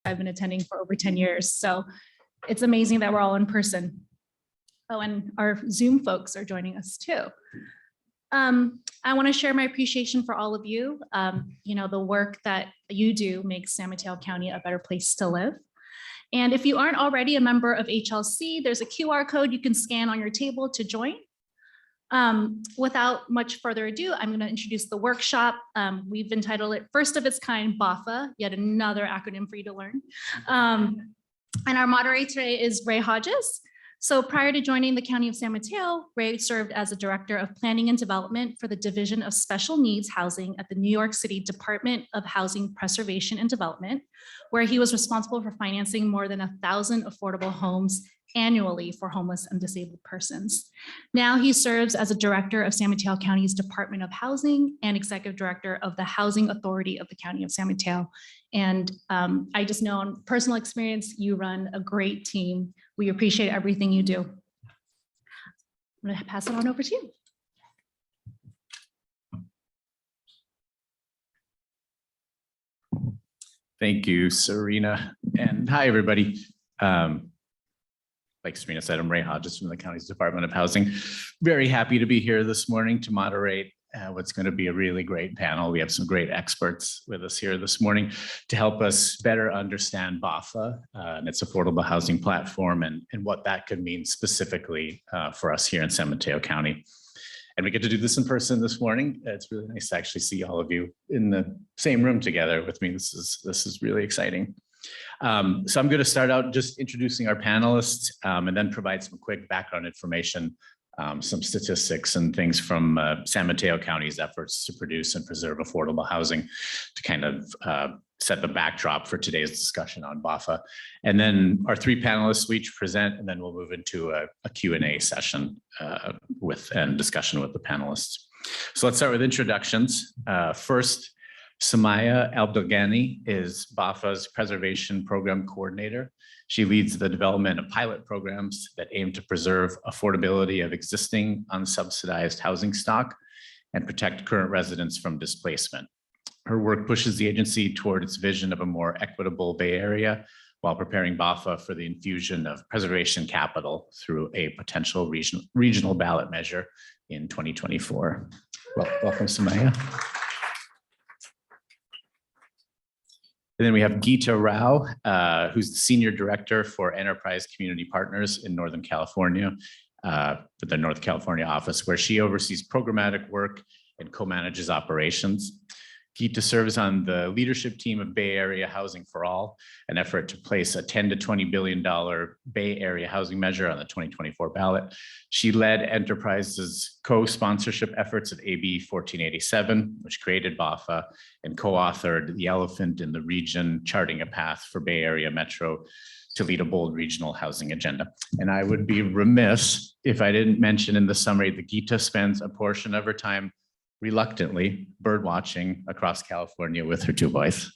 I've been attending for over 10 years. So it's amazing that we're all in person. Oh, and our Zoom folks are joining us too. I want to share my appreciation for all of you. The work that you do makes San Mateo County a better place to live. And if you aren't already a member of HLC, there's a QR code you can scan on your table to join. Without much further ado, I'm going to introduce the workshop. We've entitled it First of Its Kind BAHFA, yet another acronym for you to learn. And our moderator today is Ray Hodges. So prior to joining the County of San Mateo, Ray served as a Director of Planning and Development for the Division of Special Needs Housing at the New York City Department of Housing Preservation and Development, where he was responsible for financing more than 1,000 affordable homes annually for homeless and disabled persons. Now he serves as a Director of San Mateo County's Department of Housing and Executive Director of the Housing Authority of the County of San Mateo. And I just know on personal experience, you run a great team. We appreciate everything you do. I'm going to pass it on over to you. Thank you, Serena. And hi, everybody. Like Serena said, I'm Ray Hodges from the county's Department of Housing. Very happy to be here this morning to moderate what's going to be a really great panel. We have some great experts with us here this morning to help us better understand BAHFA and its affordable housing platform and what that could mean specifically for us here in San Mateo County. And we get to do this in person this morning. It's really nice to actually see all of you in the same room together with me. This is really exciting. So I'm going to start out just introducing our panelists and then provide some quick background information, some statistics and things from San Mateo County's efforts to produce and preserve affordable housing to kind of set the backdrop for today's discussion on BAHFA. And then our three panelists will each present, and then we'll move into a Q&A session and discussion with the panelists. So let's start with introductions. First, Samaya Abdelghani is BAHFA's Preservation Program Coordinator. She leads the development of pilot programs that aim to preserve affordability of existing unsubsidized housing stock and protect current residents from displacement. Her work pushes the agency toward its vision of a more equitable Bay Area while preparing BAHFA for the infusion of preservation capital through a potential regional ballot measure in 2024. Welcome, Samaya. And then we have Geeta Rao, who's the Senior Director for Enterprise Community Partners in Northern California, for the North California office, where she oversees programmatic work and co-manages operations. Geeta serves on the leadership team of Bay Area Housing for All, an effort to place a $10 to $20 billion Bay Area housing measure on the 2024 ballot. She led Enterprise's co-sponsorship efforts at AB 1487, which created BAHFA, and co-authored The Elephant in the Region, Charting a Path for Bay Area Metro to Lead a Bold Regional Housing Agenda. And I would be remiss if I didn't mention in the summary that Geeta spends a portion of her time reluctantly bird watching across California with her two boys.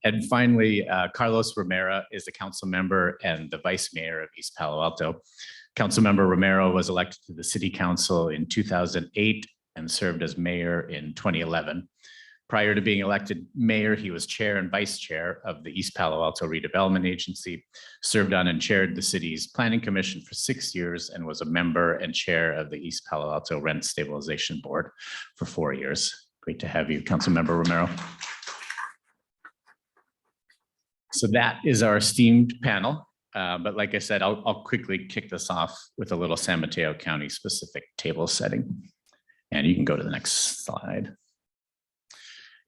And finally, Carlos Romero is a council member and the vice mayor of East Palo Alto. Councilmember Romero was elected to the city council in 2008 and served as mayor in 2011. Prior to being elected mayor, he was chair and vice chair of the East Palo Alto Redevelopment Agency, served on and chaired the city's planning commission for 6 years, and was a member and chair of the East Palo Alto Rent Stabilization Board for 4 years. Great to have you, Councilmember Romero. So that is our esteemed panel. But like I said, I'll quickly kick this off with a little San Mateo County specific table setting. And you can go to the next slide.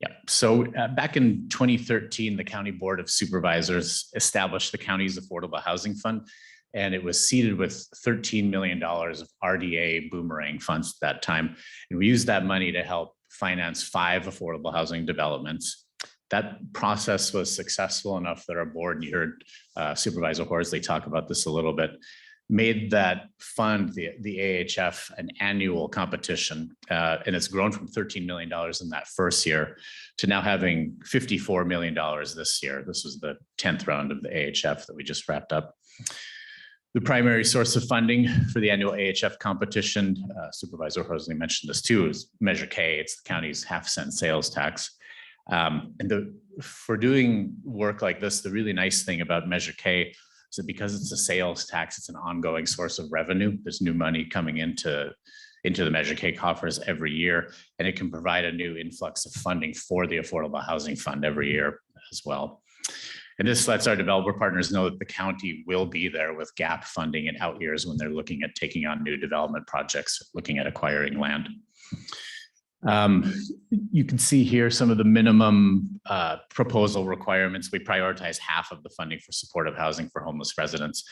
Yeah, so back in 2013, the County Board of Supervisors established the county's Affordable Housing Fund, and it was seeded with $13 million of RDA boomerang funds at that time. And we used that money to help finance 5 affordable housing developments. That process was successful enough that our board, and you heard Supervisor Horsley talk about this a little bit, made that fund, the AHF, an annual competition. And it's grown from $13 million in that first year to now having $54 million this year. This was the 10th round of the AHF that we just wrapped up. The primary source of funding for the annual AHF competition, Supervisor Horsley mentioned this too, is Measure K. It's the county's half-cent sales tax. For doing work like this, the really nice thing about Measure K is that because it's a sales tax, it's an ongoing source of revenue. There's new money coming into the Measure K coffers every year, and it can provide a new influx of funding for the Affordable Housing Fund every year as well. And this lets our developer partners know that the county will be there with gap funding in out years when they're looking at taking on new development projects, looking at acquiring land. You can see here some of the minimum proposal requirements. We prioritize half of the funding for supportive housing for homeless residents.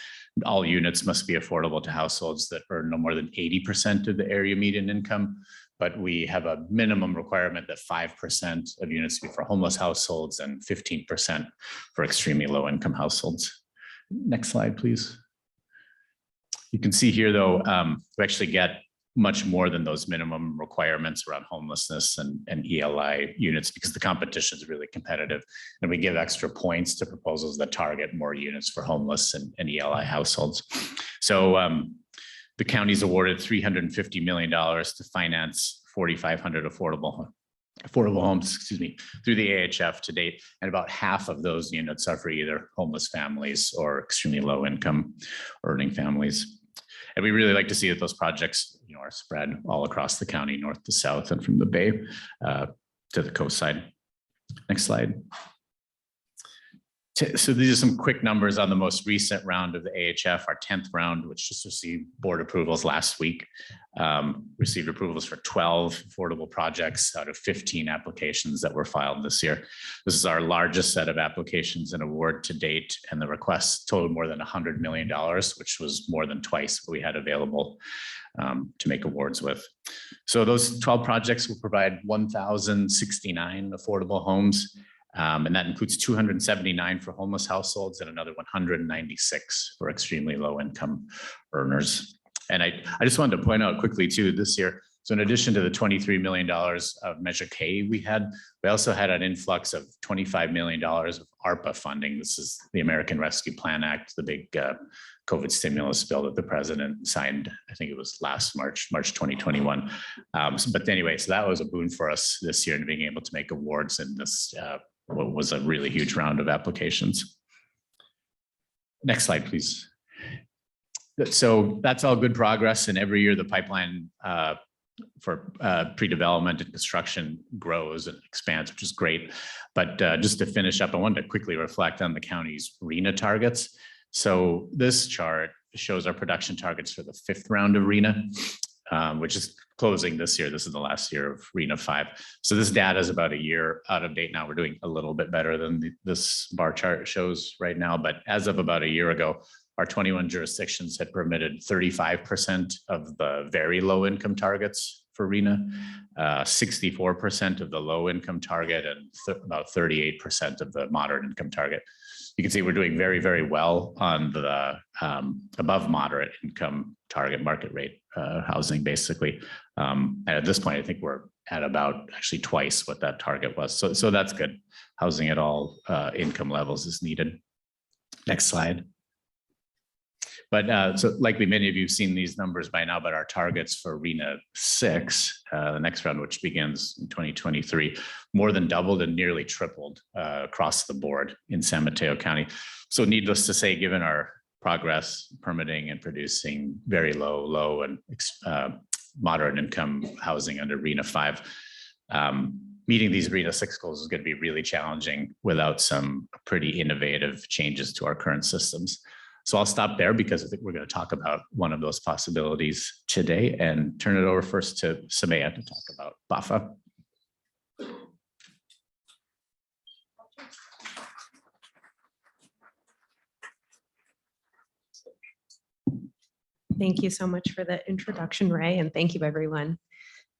All units must be affordable to households that earn no more than 80% of the area median income. But we have a minimum requirement that 5% of units be for homeless households and 15% for extremely low income households. Next slide, please. You can see here, though, we actually get much more than those minimum requirements around homelessness and ELI units because the competition is really competitive. And we give extra points to proposals that target more units for homeless and ELI households. So the county's awarded $350 million to finance 4,500 affordable homes, through the AHF to date. And about half of those units are for either homeless families or extremely low income earning families. And we really like to see that those projects, are spread all across the county, north to south, and from the Bay to the coast side. Next slide. So these are some quick numbers on the most recent round of the AHF, our 10th round, which just received board approvals last week. Received approvals for 12 affordable projects out of 15 applications that were filed this year. This is our largest set of applications and award to date, and the requests totaled more than $100 million, which was more than twice what we had available to make awards with. So those 12 projects will provide 1,069 affordable homes. And that includes 279 for homeless households and another 196 for extremely low income earners. And I just wanted to point out quickly too, this year, so in addition to the $23 million of Measure K we also had an influx of $25 million of ARPA funding. This is the American Rescue Plan Act, the big COVID stimulus bill that the president signed, I think it was last March 2021. But anyway, so that was a boon for us this year in being able to make awards in this what was a really huge round of applications. Next slide, please. So that's all good progress, and every year the pipeline for pre-development and construction grows and expands, which is great. But just to finish up, I wanted to quickly reflect on the county's RHNA targets. So this chart shows our production targets for the 5th round of RHNA, which is closing this year. This is the last year of RHNA 5. So this data is about a year out of date now. We're doing a little bit better than this bar chart shows right now. But as of about a year ago, our 21 jurisdictions had permitted 35% of the very low income targets for RHNA, 64% of the low income target, and about 38% of the moderate income target. You can see we're doing very, very well on the above moderate income target market rate housing, basically. And at this point, I think we're at about actually twice what that target was. So that's good. Housing at all income levels is needed. Next slide. But so likely many of you have seen these numbers by now, but our targets for RHNA 6, the next round, which begins in 2023, more than doubled and nearly tripled across the board in San Mateo County. So needless to say, given our progress permitting and producing very low and moderate income housing under RHNA 5, meeting these RHNA 6 goals is going to be really challenging without some pretty innovative changes to our current systems. So I'll stop there because I think we're going to talk about one of those possibilities today and turn it over first to Samaya to talk about BAHFA. Thank you so much for the introduction, Ray, and thank you everyone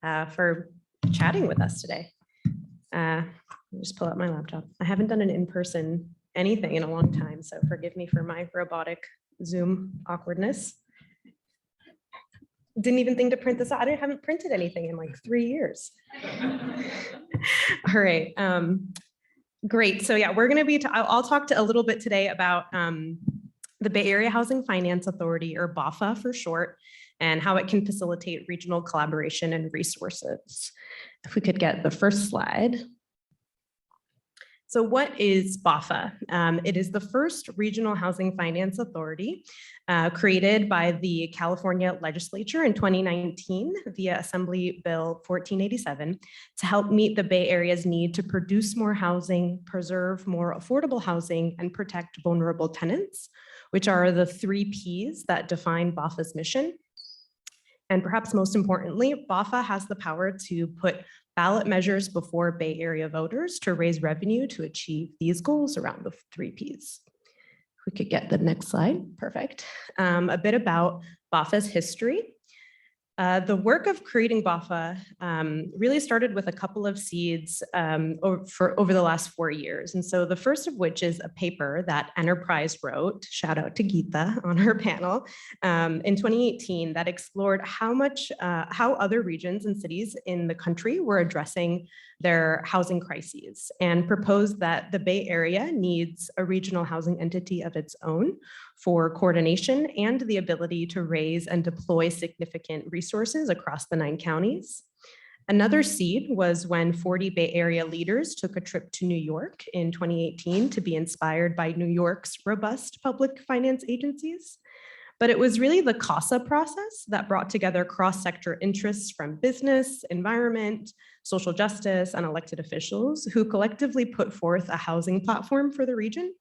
for chatting with us today. Let me just pull out my laptop. I haven't done an in-person anything in a long time, so forgive me for my robotic Zoom awkwardness. Didn't even think to print this out. I haven't printed anything in like 3 years. All right, great. So yeah, we're going to be, I'll talk to a little bit today about the Bay Area Housing Finance Authority, or BAHFA for short, and how it can facilitate regional collaboration and resources. If we could get the first slide. So what is BAHFA? It is the first regional housing finance authority created by the California legislature in 2019 via Assembly Bill 1487 to help meet the Bay Area's need to produce more housing, preserve more affordable housing, and protect vulnerable tenants, which are the 3 Ps that define BAHFA's mission. And perhaps most importantly, BAHFA has the power to put ballot measures before Bay Area voters to raise revenue to achieve these goals around the 3 Ps. If we could get the next slide, perfect. A bit about BAHFA's history. The work of creating BAHFA really started with a couple of seeds over the last 4 years. And so the first of which is a paper that Enterprise wrote, shout out to Geeta on her panel, in 2018 that explored how other regions and cities in the country were addressing their housing crises and proposed that the Bay Area needs a regional housing entity of its own for coordination and the ability to raise and deploy significant resources across the 9 counties. Another seed was when 40 Bay Area leaders took a trip to New York in 2018 to be inspired by New York's robust public finance agencies. But it was really the CASA process that brought together cross-sector interests from business, environment, social justice, and elected officials who collectively put forth a housing platform for the region.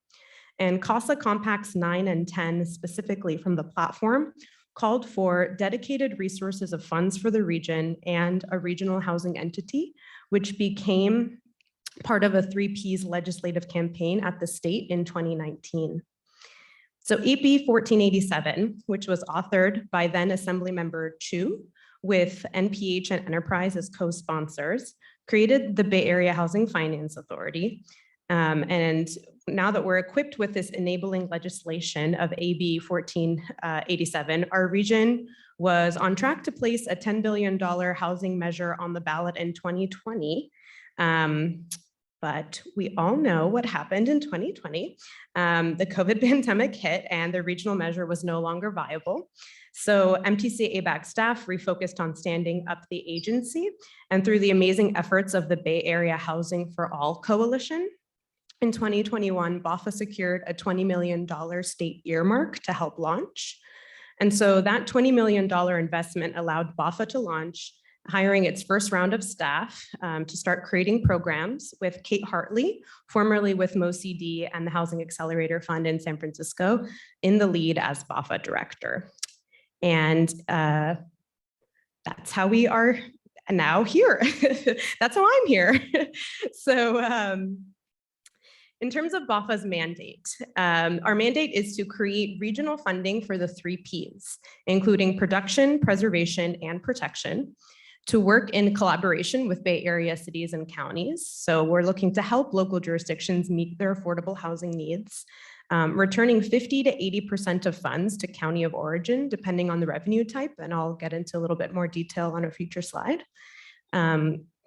And CASA Compacts 9 and 10, specifically from the platform, called for dedicated resources of funds for the region and a regional housing entity, which became part of a 3 Ps legislative campaign at the state in 2019. So AB 1487, which was authored by then Assemblymember Chu with NPH and Enterprise as co-sponsors, created the Bay Area Housing Finance Authority. And now that we're equipped with this enabling legislation of AB 1487, our region was on track to place a $10 billion housing measure on the ballot in 2020. But we all know what happened in 2020. The COVID pandemic hit and the regional measure was no longer viable. So MTC ABAG staff refocused on standing up the agency, and through the amazing efforts of the Bay Area Housing for All Coalition, in 2021, BAHFA secured a $20 million state earmark to help launch. And so that $20 million investment allowed BAHFA to launch, hiring its first round of staff to start creating programs with Kate Hartley, formerly with MoCD and the Housing Accelerator Fund in San Francisco, in the lead as BAHFA director. And that's how we are now here. That's how I'm here. So, in terms of BAHFA's mandate, our mandate is to create regional funding for the 3 Ps, including production, preservation, and protection, to work in collaboration with Bay Area cities and counties. So we're looking to help local jurisdictions meet their affordable housing needs, returning 50 to 80% of funds to county of origin, depending on the revenue type, and I'll get into a little bit more detail on a future slide.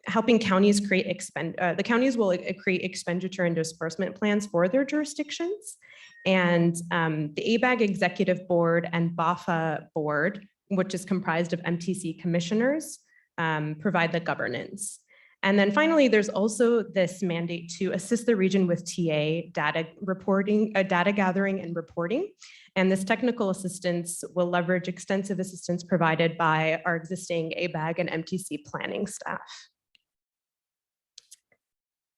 Helping counties create the counties will create expenditure and disbursement plans for their jurisdictions. And the ABAG Executive Board and BAHFA Board, which is comprised of MTC commissioners, provide the governance. And then finally, there's also this mandate to assist the region with TA data gathering and reporting. And this technical assistance will leverage extensive assistance provided by our existing ABAG and MTC planning staff.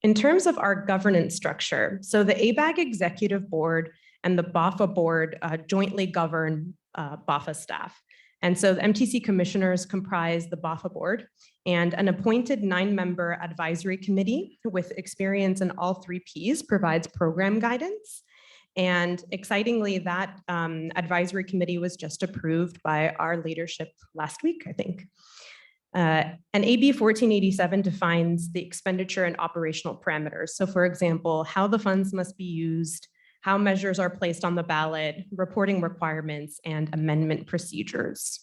In terms of our governance structure, so the ABAG Executive Board and the BAHFA Board jointly govern BAHFA staff. And so the MTC commissioners comprise the BAHFA Board and an appointed 9-member advisory committee with experience in all 3 Ps provides program guidance. And excitingly, that advisory committee was just approved by our leadership last week, I think. And AB 1487 defines the expenditure and operational parameters. So for example, how the funds must be used, how measures are placed on the ballot, reporting requirements, and amendment procedures.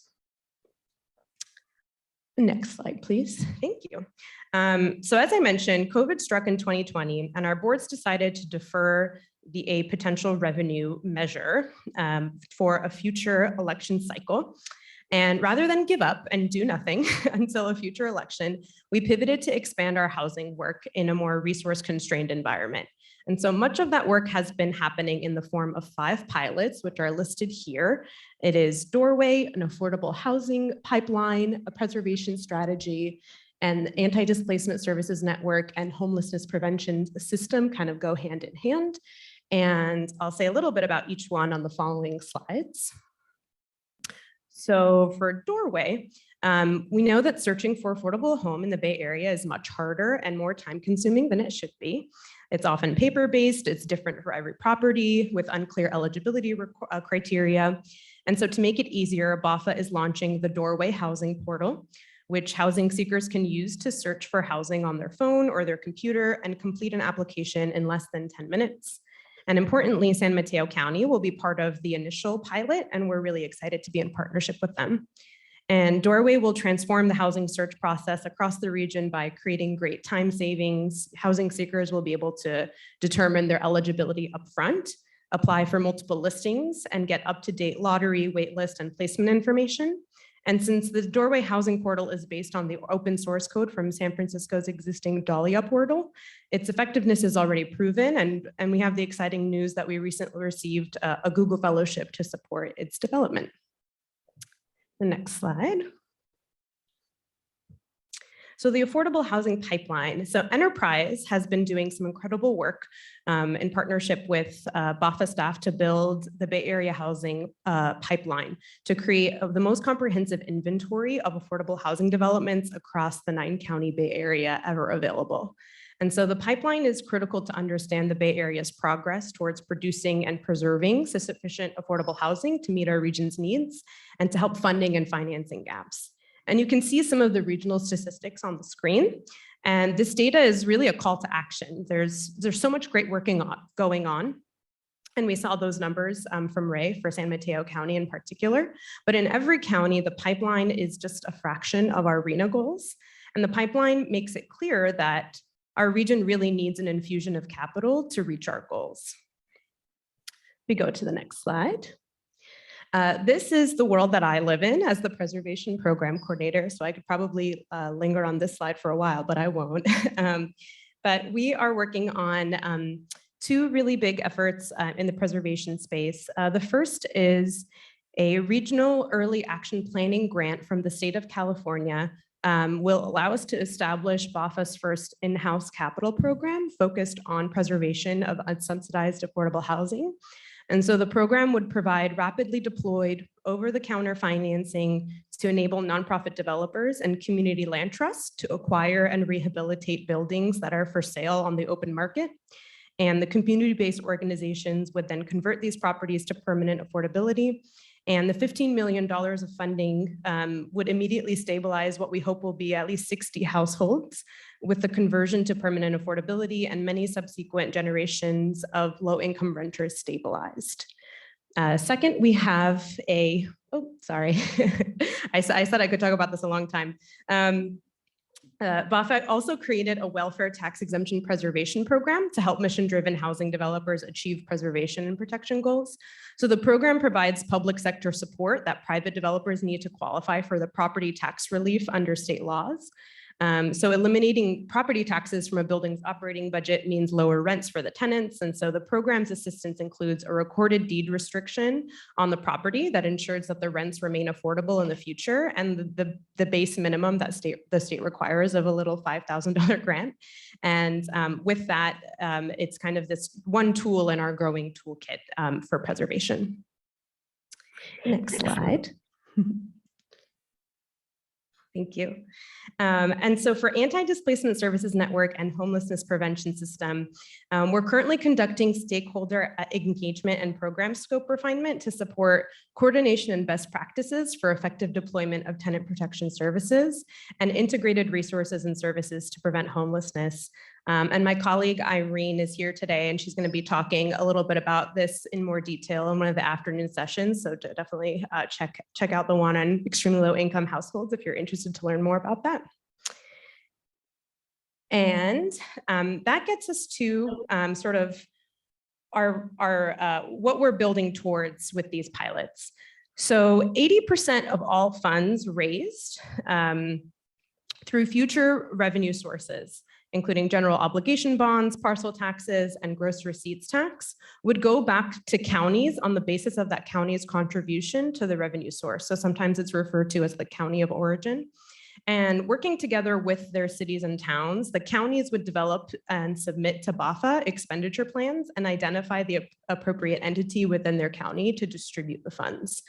Next slide, please. Thank you. So as I mentioned, COVID struck in 2020, and our boards decided to defer a potential revenue measure for a future election cycle. And rather than give up and do nothing until a future election, we pivoted to expand our housing work in a more resource-constrained environment. And so much of that work has been happening in the form of 5 pilots, which are listed here. It is Doorway, an affordable housing pipeline, a preservation strategy, and anti-displacement services network and homelessness prevention system kind of go hand in hand. And I'll say a little bit about each one on the following slides. So for Doorway, we know that searching for affordable home in the Bay Area is much harder and more time consuming than it should be. It's often paper-based, it's different for every property with unclear eligibility criteria. And so to make it easier, BAHFA is launching the Doorway Housing Portal, which housing seekers can use to search for housing on their phone or their computer and complete an application in less than 10 minutes. And importantly, San Mateo County will be part of the initial pilot, and we're really excited to be in partnership with them. And Doorway will transform the housing search process across the region by creating great time savings. Housing seekers will be able to determine their eligibility upfront, apply for multiple listings, and get up-to-date lottery, waitlist, and placement information. And since the Doorway Housing Portal is based on the open source code from San Francisco's existing Dahlia portal, its effectiveness is already proven, and we have the exciting news that we recently received a Google Fellowship to support its development. The next slide. So the affordable housing pipeline. So Enterprise has been doing some incredible work in partnership with BAHFA staff to build the Bay Area housing pipeline to create the most comprehensive inventory of affordable housing developments across the 9-county Bay Area ever available. And so the pipeline is critical to understand the Bay Area's progress towards producing and preserving sufficient affordable housing to meet our region's needs and to help funding and financing gaps. And you can see some of the regional statistics on the screen. And this data is really a call to action. There's so much great going on. And we saw those numbers from Ray for San Mateo County in particular. But in every county, the pipeline is just a fraction of our RHNA goals. And the pipeline makes it clear that our region really needs an infusion of capital to reach our goals. We go to the next slide. This is the world that I live in as the preservation program coordinator. So I could probably linger on this slide for a while, but I won't. But we are working on 2 really big efforts in the preservation space. The first is a regional early action planning grant from the state of California will allow us to establish BAHFA's first in-house capital program focused on preservation of unsubsidized affordable housing. And so the program would provide rapidly deployed over-the-counter financing to enable nonprofit developers and community land trusts to acquire and rehabilitate buildings that are for sale on the open market. And the community-based organizations would then convert these properties to permanent affordability. And the $15 million of funding would immediately stabilize what we hope will be at least 60 households with the conversion to permanent affordability and many subsequent generations of low-income renters stabilized. Second, we have a, oh, sorry. I said I could talk about this a long time. BAHFA also created a welfare tax exemption preservation program to help mission-driven housing developers achieve preservation and protection goals. So the program provides public sector support that private developers need to qualify for the property tax relief under state laws. So eliminating property taxes from a building's operating budget means lower rents for the tenants. And so the program's assistance includes a recorded deed restriction on the property that ensures that the rents remain affordable in the future, and the base minimum that the state requires of a little $5,000 grant. And with that, it's kind of this one tool in our growing toolkit for preservation. Next slide. Thank you. And so for Anti-Displacement Services Network and Homelessness Prevention System, we're currently conducting stakeholder engagement and program scope refinement to support coordination and best practices for effective deployment of tenant protection services and integrated resources and services to prevent homelessness. And my colleague Irene is here today, and she's going to be talking a little bit about this in more detail in one of the afternoon sessions. So definitely check out the one on extremely low income households if you're interested to learn more about that. And that gets us to sort of our what we're building towards with these pilots. So 80% of all funds raised through future revenue sources, including general obligation bonds, parcel taxes, and gross receipts tax, would go back to counties on the basis of that county's contribution to the revenue source. So sometimes it's referred to as the county of origin. And working together with their cities and towns, the counties would develop and submit to BAHFA expenditure plans and identify the appropriate entity within their county to distribute the funds.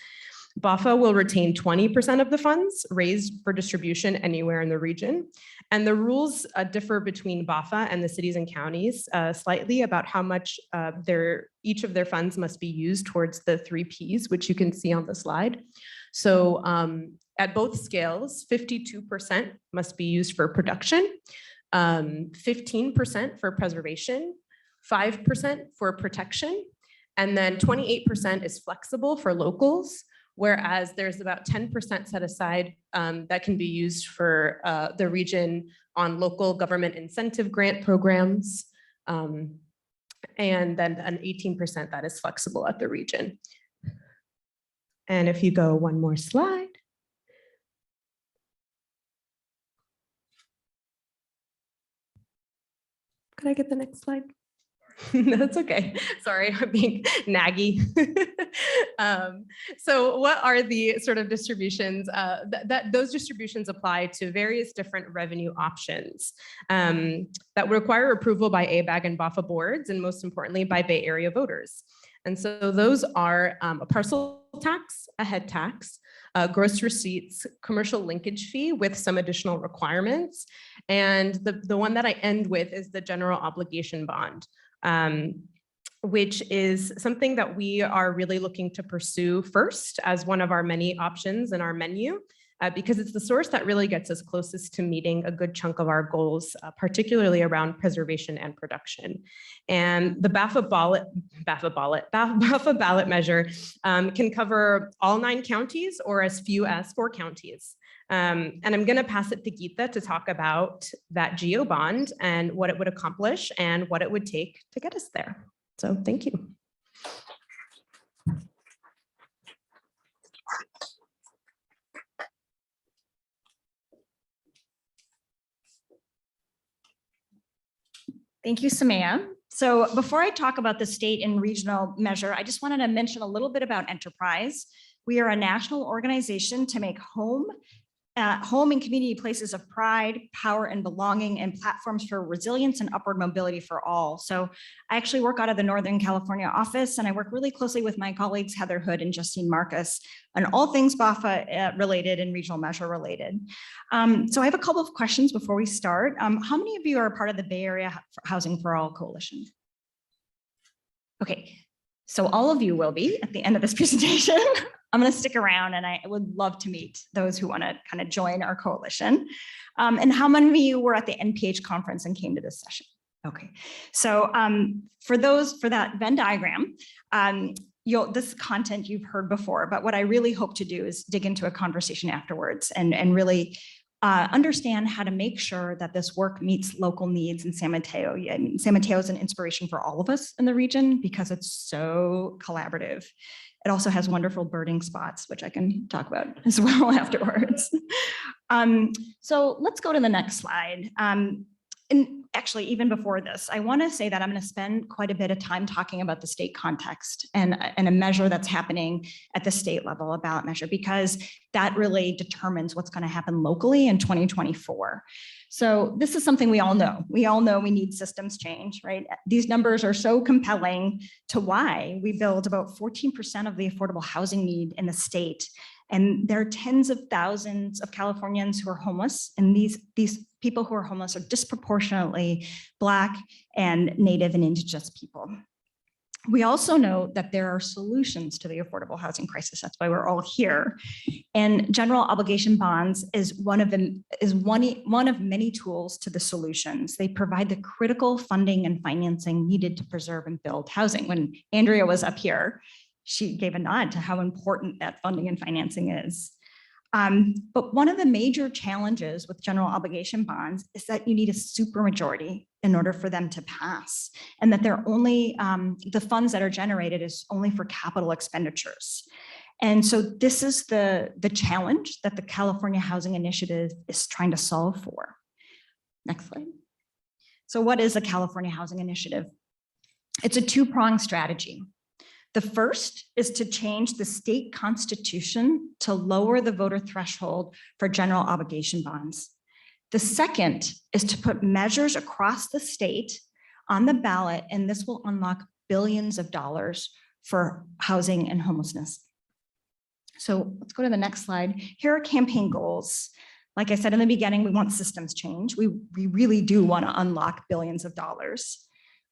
BAHFA will retain 20% of the funds raised for distribution anywhere in the region. And the rules differ between BAHFA and the cities and counties slightly about how much each of their funds must be used towards the 3 Ps, which you can see on the slide. So at both scales, 52% must be used for production, 15% for preservation, 5% for protection, and then 28% is flexible for locals, whereas there's about 10% set aside that can be used for the region on local government incentive grant programs, and then an 18% that is flexible at the region. And if you go one more slide. Could I get the next slide? That's okay. Sorry, I'm being naggy. So what are the sort of distributions? Those distributions apply to various different revenue options that require approval by ABAG and BAHFA boards, and most importantly, by Bay Area voters. And so those are a parcel tax, a head tax, gross receipts, commercial linkage fee with some additional requirements. And the one that I end with is the general obligation bond, which is something that we are really looking to pursue first as one of our many options in our menu, because it's the source that really gets us closest to meeting a good chunk of our goals, particularly around preservation and production. And the BAHFA ballot measure can cover all 9 counties or as few as 4 counties. And I'm going to pass it to Geeta to talk about that GEO bond and what it would accomplish and what it would take to get us there. So thank you. Thank you, Samaya. So before I talk about the state and regional measure, I just wanted to mention a little bit about enterprise. We are a national organization to make home and community places of pride, power, and belonging, and platforms for resilience and upward mobility for all. So I actually work out of the Northern California office, and I work really closely with my colleagues, Heather Hood and Justine Marcus, on all things BAHFA related and regional measure related. So I have a couple of questions before we start. How many of you are a part of the Bay Area Housing for All Coalition? Okay, so all of you will be at the end of this presentation. I'm going to stick around, and I would love to meet those who want to kind of join our coalition. And how many of you were at the NPH conference and came to this session? Okay, so for that Venn diagram, this content you've heard before, but what I really hope to do is dig into a conversation afterwards and really understand how to make sure that this work meets local needs in San Mateo. I mean, San Mateo is an inspiration for all of us in the region because it's so collaborative. It also has wonderful birding spots, which I can talk about as well afterwards. So let's go to the next slide. And actually, even before this, I want to say that I'm going to spend quite a bit of time talking about the state context and a measure that's happening at the state level, a ballot measure, because that really determines what's going to happen locally in 2024. So this is something we all know. We all know we need systems change, right? These numbers are so compelling to why we build about 14% of the affordable housing need in the state. And there are tens of thousands of Californians who are homeless, and these people who are homeless are disproportionately Black and Native and Indigenous people. We also know that there are solutions to the affordable housing crisis. That's why we're all here. And general obligation bonds is one of many tools to the solutions. They provide the critical funding and financing needed to preserve and build housing. When Andrea was up here, she gave a nod to how important that funding and financing is. But one of the major challenges with general obligation bonds is that you need a supermajority in order for them to pass, and that they're only, the funds that are generated is only for capital expenditures. And so this is the challenge that the California Housing Initiative is trying to solve for. Next slide. So what is a California Housing Initiative? It's a two-pronged strategy. The first is to change the state constitution to lower the voter threshold for general obligation bonds. The second is to put measures across the state on the ballot, and this will unlock billions of dollars for housing and homelessness. So let's go to the next slide. Here are campaign goals. Like I said in the beginning, we want systems change. We really do want to unlock billions of dollars.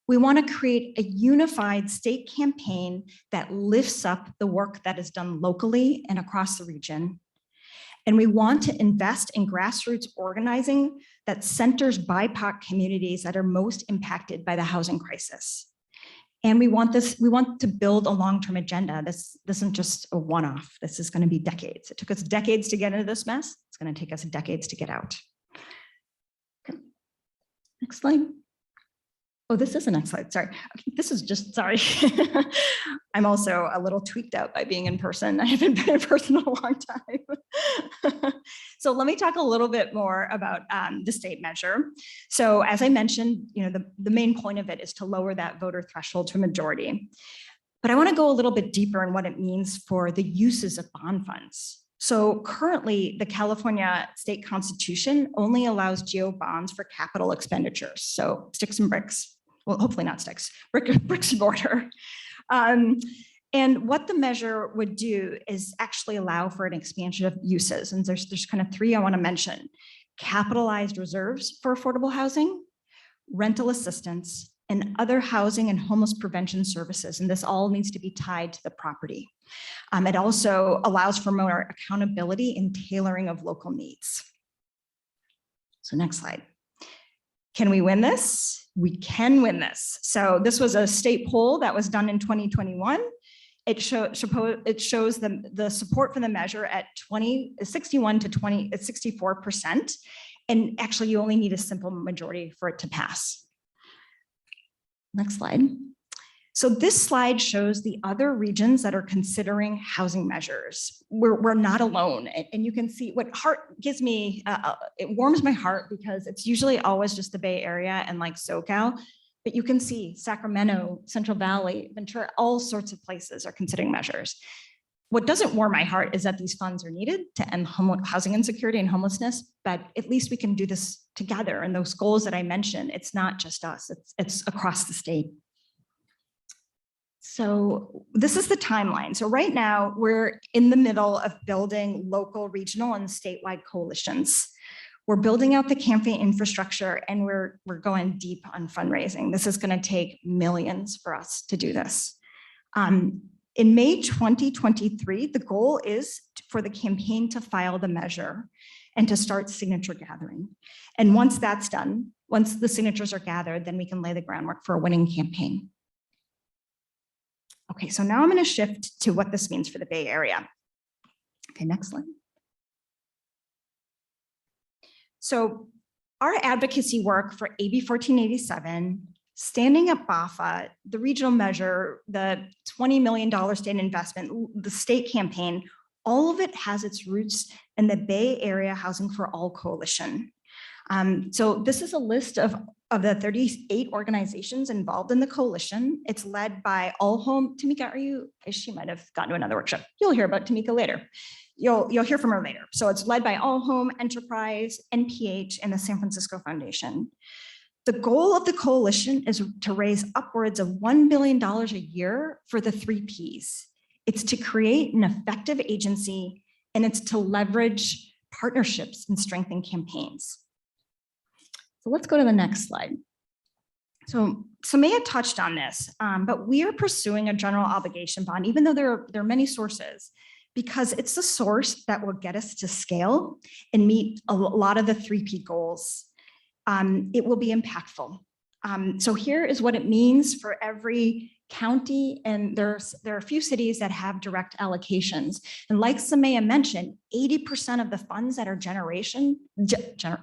We want to create a unified state campaign that lifts up the work that is done locally and across the region. And we want to invest in grassroots organizing that centers BIPOC communities that are most impacted by the housing crisis. And we want to build a long-term agenda. This isn't just a one-off. This is going to be decades. It took us decades to get into this mess. It's going to take us decades to get out. Okay. Next slide. Oh, this is the next slide. Sorry. Okay, this is just, sorry. I'm also a little tweaked out by being in person. I haven't been in person in a long time. So let me talk a little bit more about the state measure. So as I mentioned, the main point of it is to lower that voter threshold to a majority. But I want to go a little bit deeper in what it means for the uses of bond funds. So currently, the California state constitution only allows GO bonds for capital expenditures. So sticks and bricks. Well, hopefully not sticks, bricks and mortar. And what the measure would do is actually allow for an expansion of uses. And there's kind of three I want to mention: capitalized reserves for affordable housing, rental assistance, and other housing and homeless prevention services. And this all needs to be tied to the property. It also allows for more accountability and tailoring of local needs. So next slide. Can we win this? We can win this. So this was a state poll that was done in 2021. It shows the support for the measure at 61 to 64%. And actually you only need a simple majority for it to pass. Next slide. So this slide shows the other regions that are considering housing measures. We're not alone. And you can see what heart gives me, it warms my heart because it's usually always just the Bay Area and like SoCal, but you can see Sacramento, Central Valley, Ventura, all sorts of places are considering measures. What doesn't warm my heart is that these funds are needed to end housing insecurity and homelessness, but at least we can do this together. And those goals that I mentioned, it's not just us, it's across the state. So this is the timeline. So right now we're in the middle of building local, regional, and statewide coalitions. We're building out the campaign infrastructure and we're going deep on fundraising. This is going to take millions for us to do this. In May 2023, the goal is for the campaign to file the measure and to start signature gathering. And once that's done, once the signatures are gathered, then we can lay the groundwork for a winning campaign. Okay, so now I'm going to shift to what this means for the Bay Area. Okay, next slide. So our advocacy work for AB 1487, standing up BAHFA, the regional measure, the $20 million state investment, the state campaign, all of it has its roots in the Bay Area Housing for All Coalition. So this is a list of the 38 organizations involved in the coalition. It's led by All Home. Tamika, she might have gone to another workshop. You'll hear about Tamika later. You'll hear from her later. So it's led by All Home, Enterprise, NPH, and the San Francisco Foundation. The goal of the coalition is to raise upwards of $1 billion a year for the 3 Ps. It's to create an effective agency, and it's to leverage partnerships and strengthen campaigns. So let's go to the next slide. So Samaya touched on this, but we are pursuing a general obligation bond, even though there are many sources, because it's the source that will get us to scale and meet a lot of the 3P goals. It will be impactful. So here is what it means for every county, and there are a few cities that have direct allocations. And like Samaya mentioned, 80% of the funds that are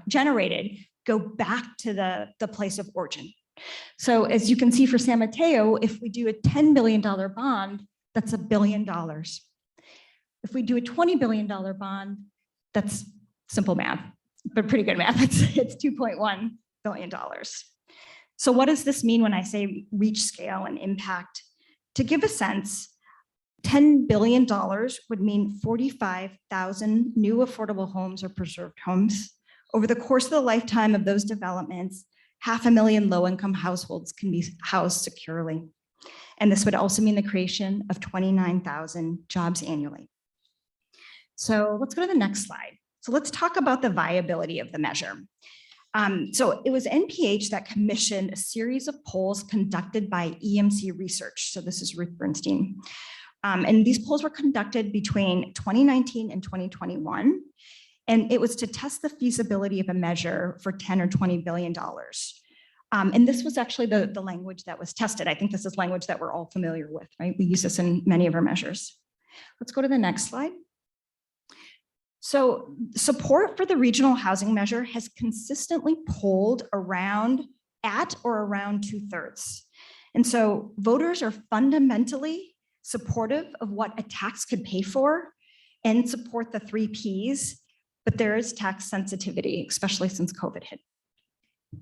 generated go back to the place of origin. So as you can see for San Mateo, if we do a $10 billion bond, that's $1 billion. If we do a $20 billion bond, that's simple math, but pretty good math. It's $2.1 billion. So what does this mean when I say reach scale and impact? To give a sense, $10 billion would mean 45,000 new affordable homes or preserved homes. Over the course of the lifetime of those developments, 500,000 low-income households can be housed securely. And this would also mean the creation of 29,000 jobs annually. So let's go to the next slide. So let's talk about the viability of the measure. So it was NPH that commissioned a series of polls conducted by EMC Research. So this is Ruth Bernstein. And these polls were conducted between 2019 and 2021. And it was to test the feasibility of a measure for 10 or $20 billion. And this was actually the language that was tested. I think this is language that we're all familiar with, right? We use this in many of our measures. Let's go to the next slide. So support for the regional housing measure has consistently polled at or around 2/3. And so voters are fundamentally supportive of what a tax could pay for and support the 3 Ps, but there is tax sensitivity, especially since COVID hit.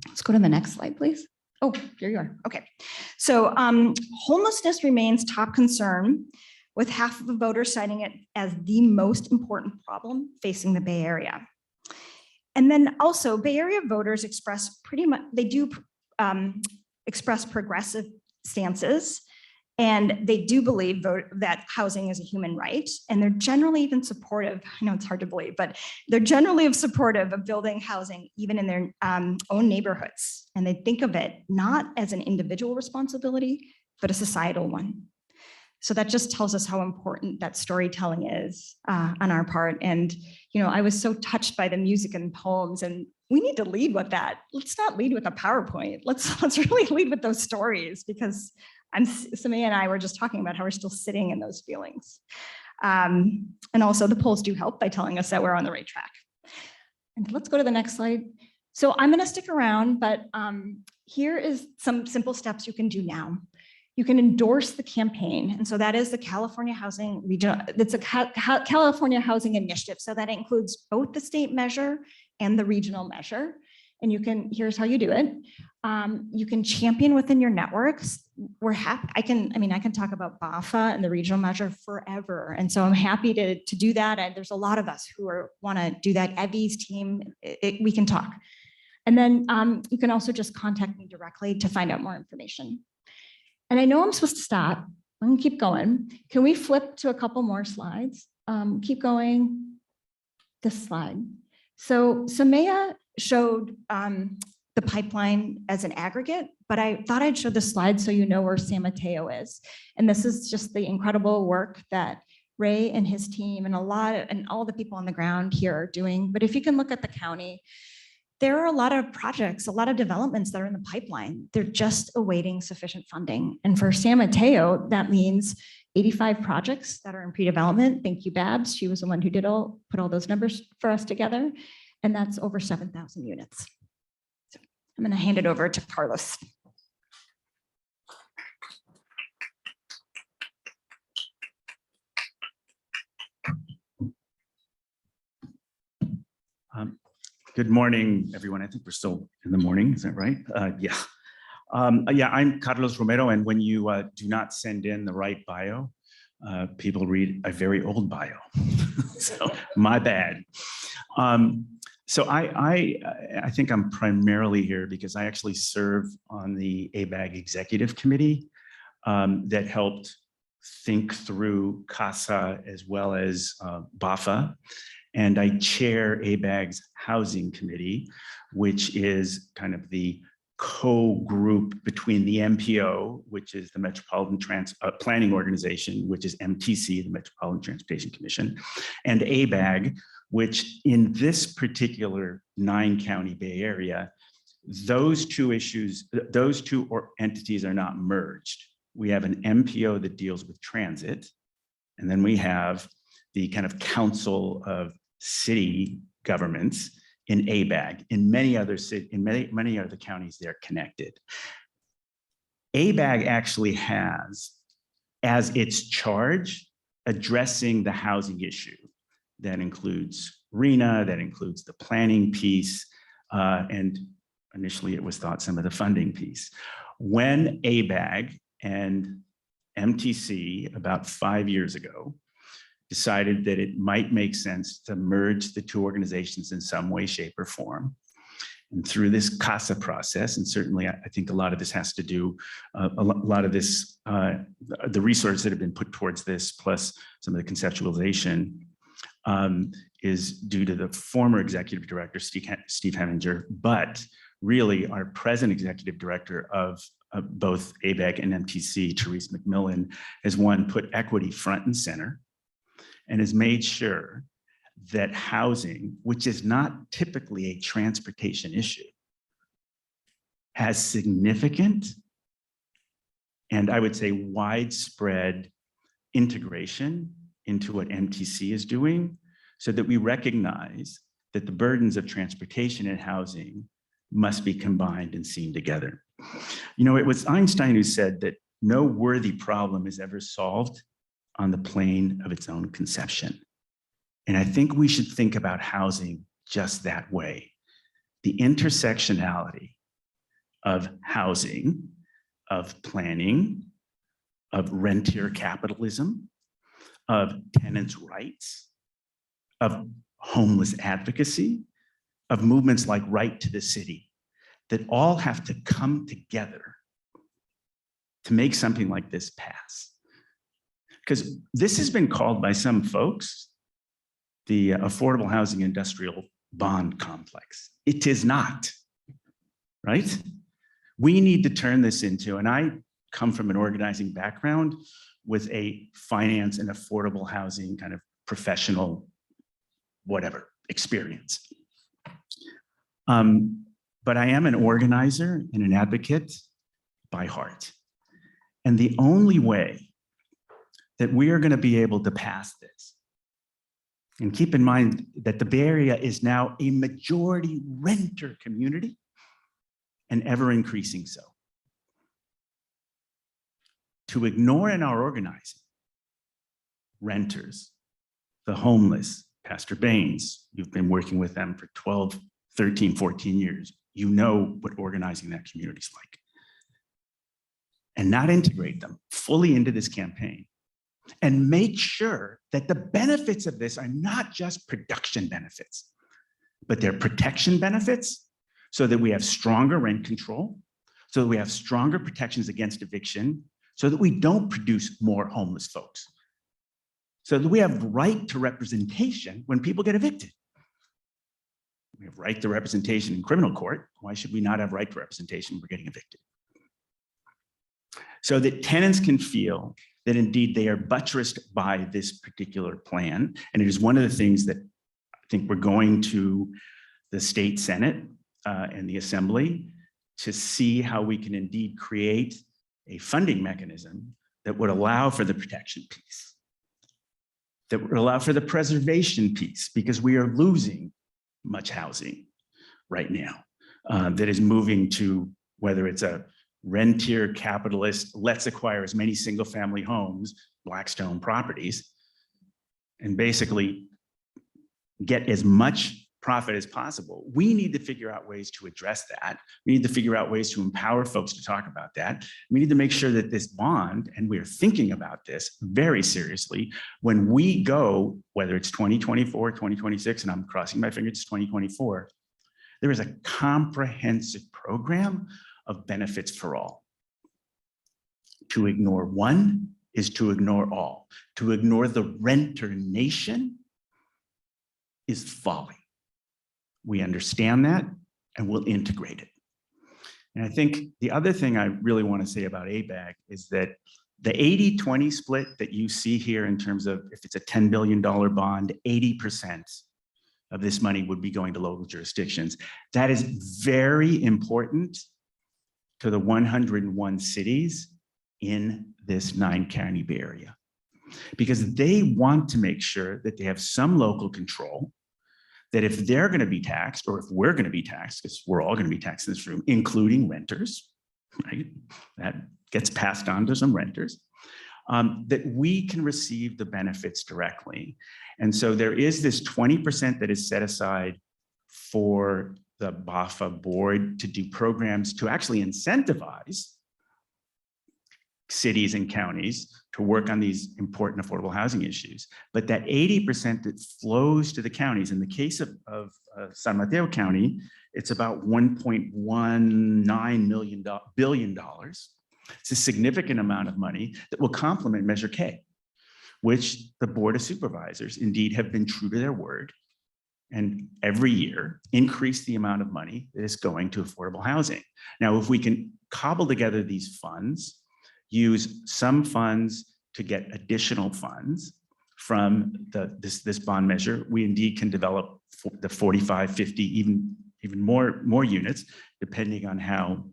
Let's go to the next slide, please. Oh, here you are. Okay. So homelessness remains top concern, with half of the voters citing it as the most important problem facing the Bay Area. And then also Bay Area voters express express progressive stances, and they do believe that housing is a human right. And they're generally even supportive, I know it's hard to believe, but they're generally supportive of building housing even in their own neighborhoods. And they think of it not as an individual responsibility, but a societal one. So that just tells us how important that storytelling is on our part. And, I was so touched by the music and poems, and we need to lead with that. Let's not lead with a PowerPoint. Let's really lead with those stories, because Samaya and I were just talking about how we're still sitting in those feelings. And also the polls do help by telling us that we're on the right track. And let's go to the next slide. So I'm gonna stick around, but here is some simple steps you can do now. You can endorse the campaign. And so that is the California Housing Regional, it's a California Housing Initiative. So that includes both the state measure and the regional measure. And here's how you do it. You can champion within your networks. We're happy, I can talk about BAHFA and the regional measure forever. And so I'm happy to do that. And there's a lot of us who want to do that. Evie's team, we can talk. And then you can also just contact me directly to find out more information. And I know I'm supposed to stop. I'm gonna keep going. Can we flip to a couple more slides? Keep going. This slide. So Samaya showed the pipeline as an aggregate, but I thought I'd show the slide so you know where San Mateo is. And this is just the incredible work that Ray and his team and all the people on the ground here are doing. But if you can look at the county, there are a lot of projects, a lot of developments that are in the pipeline. They're just awaiting sufficient funding. And for San Mateo, that means 85 projects that are in pre-development. Thank you, Babs. She was the one who put all those numbers for us together. And that's over 7,000 units. So I'm gonna hand it over to Carlos. Good morning, everyone. I think we're still in the morning. Is that right? Yeah. I'm Carlos Romero. And when you do not send in the right bio, people read a very old bio. So my bad. So I think I'm primarily here because I actually serve on the ABAG executive committee that helped think through CASA as well as BAHFA. And I chair ABAG's housing committee, which is kind of the co-group between the MPO, which is the Metropolitan Planning Organization, which is MTC, the Metropolitan Transportation Commission, and ABAG, which in this particular 9-county Bay Area, those two entities are not merged. We have an MPO that deals with transit, and then we have the kind of council of city governments in ABAG. In many other counties, they're connected. ABAG actually has, as its charge, addressing the housing issue. That includes RENA, that includes the planning piece, and initially it was thought some of the funding piece. When ABAG and MTC about 5 years ago decided that it might make sense to merge the two organizations in some way, shape, or form. And through this CASA process, and certainly I think a lot of this has to do, a lot of this, the resources that have been put towards this, plus some of the conceptualization, is due to the former executive director, Steve Heminger, but really our present executive director of both ABAG and MTC, Therese McMillan, has put equity front and center and has made sure that housing, which is not typically a transportation issue, has significant and I would say widespread integration into what MTC is doing, so that we recognize that the burdens of transportation and housing must be combined and seen together. You know, it was Einstein who said that no worthy problem is ever solved on the plane of its own conception. And I think we should think about housing just that way. The intersectionality of housing, of planning, of rentier capitalism, of tenants' rights, of homeless advocacy, of movements like Right to the City, that all have to come together to make something like this pass. Because this has been called by some folks the affordable housing industrial bond complex. It is not, right? We need to turn this into, and I come from an organizing background with a finance and affordable housing kind of professional, whatever, experience. But I am an organizer and an advocate by heart. And the only way that we are going to be able to pass this, and keep in mind that the Bay Area is now a majority renter community and ever increasing so. To ignore in our organizing renters, the homeless, Pastor Baines, you've been working with them for 12, 13, 14 years. You know what organizing that community is like. And not integrate them fully into this campaign. And make sure that the benefits of this are not just production benefits, but they're protection benefits, so that we have stronger rent control, so that we have stronger protections against eviction, so that we don't produce more homeless folks, so that we have right to representation when people get evicted. We have right to representation in criminal court. Why should we not have right to representation when we're getting evicted? So that tenants can feel that indeed they are buttressed by this particular plan. And it is one of the things that I think we're going to the state Senate and the Assembly to see how we can indeed create a funding mechanism that would allow for the protection piece, that would allow for the preservation piece, because we are losing much housing right now that is moving to, whether it's a rentier capitalist, let's acquire as many single family homes, Blackstone properties, and basically get as much profit as possible. We need to figure out ways to address that. We need to figure out ways to empower folks to talk about that. We need to make sure that this bond, and we're thinking about this very seriously, when we go, whether it's 2024, 2026, and I'm crossing my fingers, it's 2024, there is a comprehensive program of benefits for all. To ignore one is to ignore all. To ignore the renter nation is folly. We understand that and we'll integrate it. And I think the other thing I really want to say about ABAG is that the 80-20 split that you see here in terms of if it's a $10 billion bond, 80% of this money would be going to local jurisdictions. That is very important to the 101 cities in this 9-county Bay Area, because they want to make sure that they have some local control, that if they're going to be taxed, or if we're going to be taxed, because we're all going to be taxed in this room, including renters, right? That gets passed on to some renters. that we can receive the benefits directly. And so there is this 20% that is set aside for the BAHFA board to do programs to actually incentivize cities and counties to work on these important affordable housing issues. But that 80% that flows to the counties, in the case of San Mateo County, it's about $1.19 billion. It's a significant amount of money that will complement Measure K, which the Board of Supervisors indeed have been true to their word, and every year increase the amount of money that is going to affordable housing. Now, if we can cobble together these funds, use some funds to get additional funds from this bond measure, we indeed can develop the 45, 50, even more units, depending on how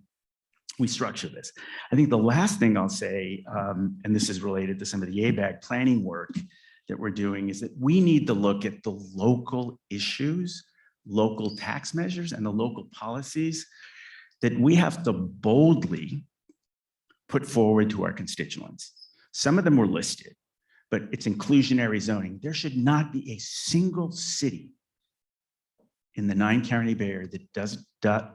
we structure this. I think the last thing I'll say, and this is related to some of the ABAG planning work that we're doing, is that we need to look at the local issues, local tax measures, and the local policies that we have to boldly put forward to our constituents. Some of them were listed, but it's inclusionary zoning. There should not be a single city in the 9-county Bay Area that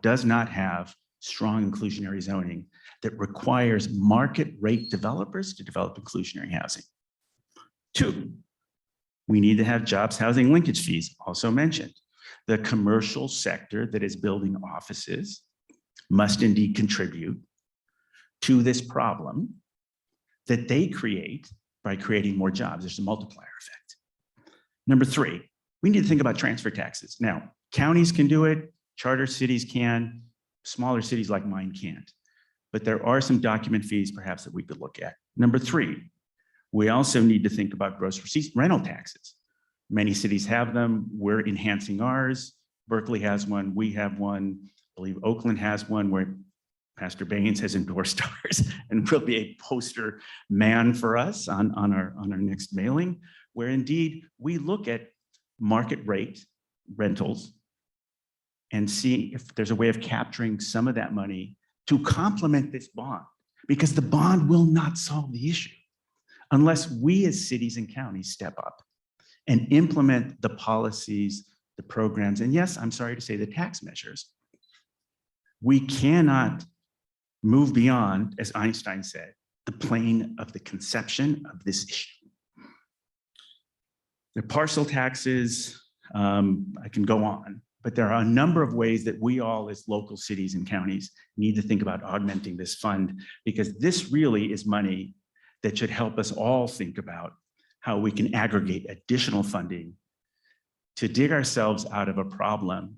does not have strong inclusionary zoning that requires market rate developers to develop inclusionary housing. 2, we need to have jobs housing linkage fees, also mentioned. The commercial sector that is building offices must indeed contribute to this problem that they create by creating more jobs. There's a multiplier effect. Number 3, we need to think about transfer taxes. Now, counties can do it, charter cities can, smaller cities like mine can't. But there are some document fees perhaps that we could look at. Number 3, we also need to think about gross receipts rental taxes. Many cities have them. We're enhancing ours. Berkeley has one. We have one. I believe Oakland has one where Pastor Baines has endorsed ours and will be a poster man for us on our next mailing, where indeed we look at market rate rentals and see if there's a way of capturing some of that money to complement this bond, because the bond will not solve the issue unless we as cities and counties step up and implement the policies, the programs, and yes, I'm sorry to say the tax measures. We cannot move beyond, as Einstein said, the plane of the conception of this issue. The parcel taxes, I can go on, but there are a number of ways that we all as local cities and counties need to think about augmenting this fund, because this really is money that should help us all think about how we can aggregate additional funding to dig ourselves out of a problem,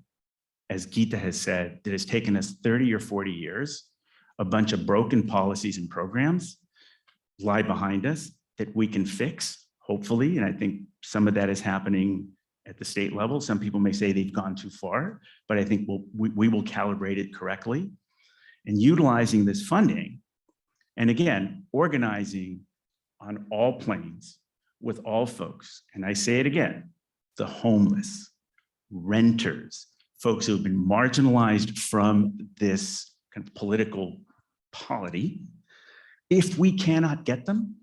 as Gita has said, that has taken us 30 or 40 years. A bunch of broken policies and programs lie behind us that we can fix, hopefully. And I think some of that is happening at the state level. Some people may say they've gone too far, but I think we will calibrate it correctly. And utilizing this funding, and again, organizing on all planes with all folks. And I say it again, the homeless, renters, folks who have been marginalized from this kind of political polity. If we cannot get them,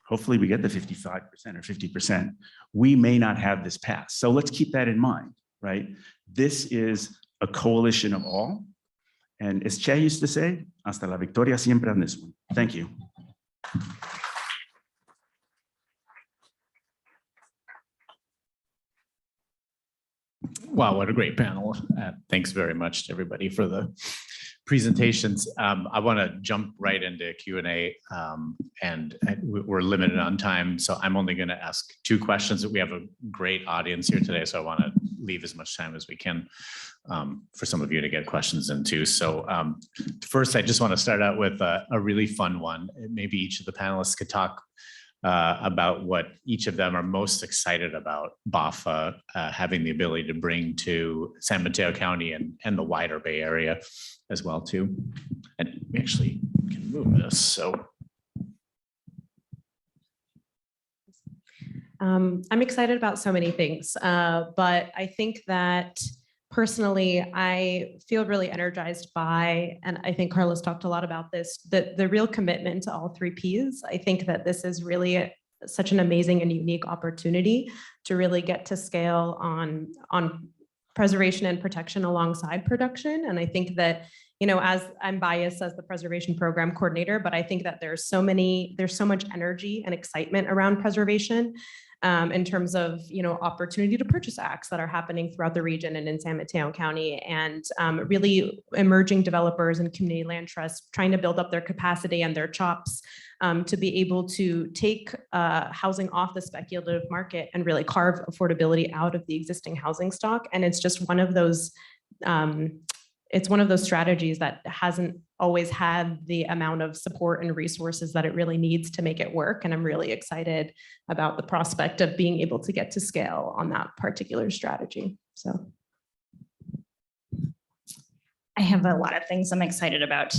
hopefully we get the 55% or 50%, we may not have this pass. So let's keep that in mind, right? This is a coalition of all. And as Che used to say, hasta la victoria siempre on this one. Thank you. Wow, what a great panel. Thanks very much to everybody for the presentations. I want to jump right into Q&A, and we're limited on time, so I'm only going to ask 2 questions. We have a great audience here today, so I want to leave as much time as we can for some of you to get questions in too. So first, I just want to start out with a really fun one. Maybe each of the panelists could talk about what each of them are most excited about BAHFA having the ability to bring to San Mateo County and the wider Bay Area as well too. And we actually can move this. So I'm excited about so many things, but I think that personally, I feel really energized by, and I think Carlos talked a lot about this, the real commitment to all 3 Ps. I think that this is really such an amazing and unique opportunity to really get to scale on preservation and protection alongside production. And I think that, you know, as I'm biased as the preservation program coordinator, but I think that there's so much energy and excitement around preservation in terms of, you know, opportunity to purchase acts that are happening throughout the region and in San Mateo County, and really emerging developers and community land trusts trying to build up their capacity and their chops to be able to take housing off the speculative market and really carve affordability out of the existing housing stock. And it's just one of those, it's one of those strategies that hasn't always had the amount of support and resources that it really needs to make it work. And I'm really excited about the prospect of being able to get to scale on that particular strategy. So I have a lot of things I'm excited about.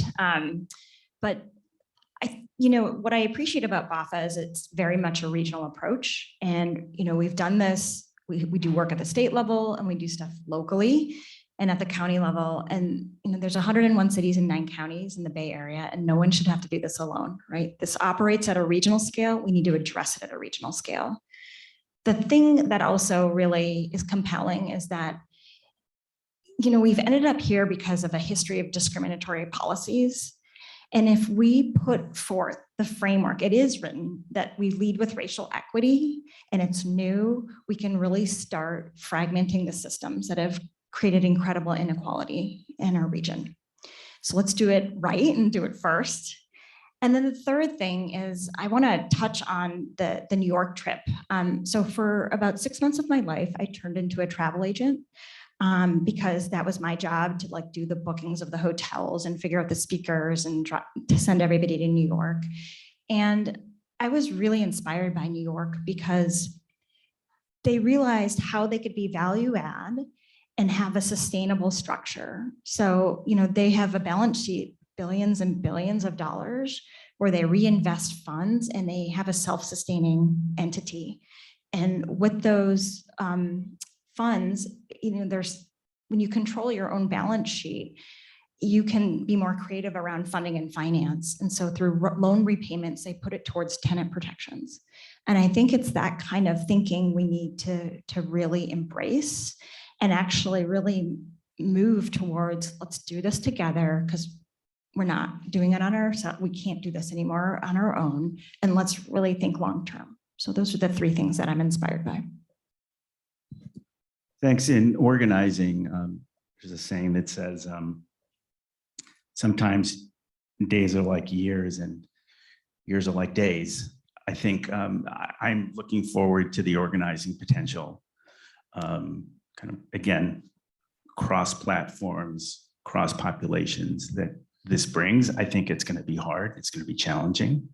But you know, what I appreciate about BAHFA is it's very much a regional approach. And, you know, we've done this, we do work at the state level and we do stuff locally and at the county level. And, you know, there's 101 cities and 9 counties in the Bay Area, and no one should have to do this alone, right? This operates at a regional scale. We need to address it at a regional scale. The thing that also really is compelling is that, you know, we've ended up here because of a history of discriminatory policies. And if we put forth the framework, it is written that we lead with racial equity and it's new, we can really start fragmenting the systems that have created incredible inequality in our region. So let's do it right and do it first. And then the third thing is I want to touch on the New York trip. So for about 6 months of my life, I turned into a travel agent. Because that was my job to like do the bookings of the hotels and figure out the speakers and to send everybody to New York. And I was really inspired by New York because they realized how they could be value add and have a sustainable structure. So, you know, they have a balance sheet, billions and billions of dollars where they reinvest funds and they have a self-sustaining entity. And with those funds, you know, when you control your own balance sheet, you can be more creative around funding and finance. And so through loan repayments, they put it towards tenant protections. And I think it's that kind of thinking we need to really embrace and actually really move towards, let's do this together because we're not doing it on ourselves. We can't do this anymore on our own. And let's really think long-term. So those are the 3 things that I'm inspired by. Thanks. In organizing, there's a saying that says, sometimes days are like years and years are like days. I think I'm looking forward to the organizing potential, kind of, again, cross platforms, cross populations that this brings. I think it's going to be hard. It's going to be challenging,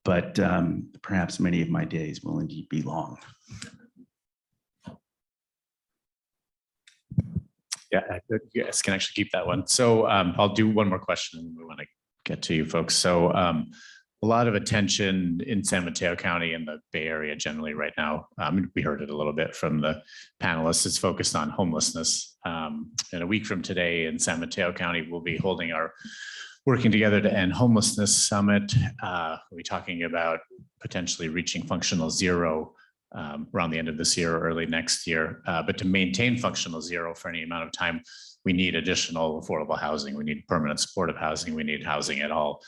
but perhaps many of my days will indeed be long. Yeah, you guys can actually keep that one. So I'll do one more question and we want to get to you folks. So a lot of attention in San Mateo County and the Bay Area generally right now. We heard it a little bit from the panelists. It's focused on homelessness. And a week from today in San Mateo County, we'll be holding our Working Together to End Homelessness Summit. We'll be talking about potentially reaching functional zero around the end of this year or early next year. But to maintain functional zero for any amount of time, we need additional affordable housing. We need permanent supportive housing. We need housing at all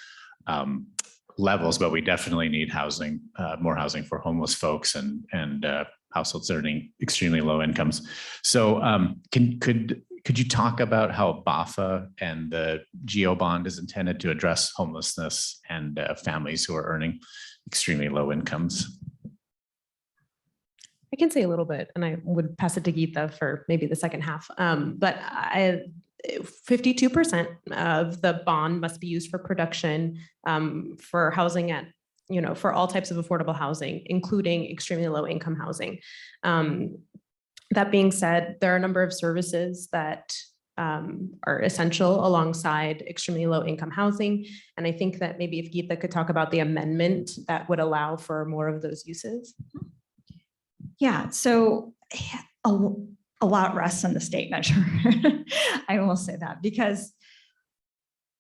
levels, but we definitely need housing, more housing for homeless folks and households earning extremely low incomes. So could you talk about how BAHFA and the GEO bond is intended to address homelessness and families who are earning extremely low incomes? I can say a little bit, and I would pass it to Geeta for maybe the second half. But 52% of the bond must be used for production for housing at, you know, for all types of affordable housing, including extremely low income housing. That being said, there are a number of services that are essential alongside extremely low income housing. And I think that maybe if Geeta could talk about the amendment that would allow for more of those uses. Yeah, so a a lot rests on the state measure. I will say that because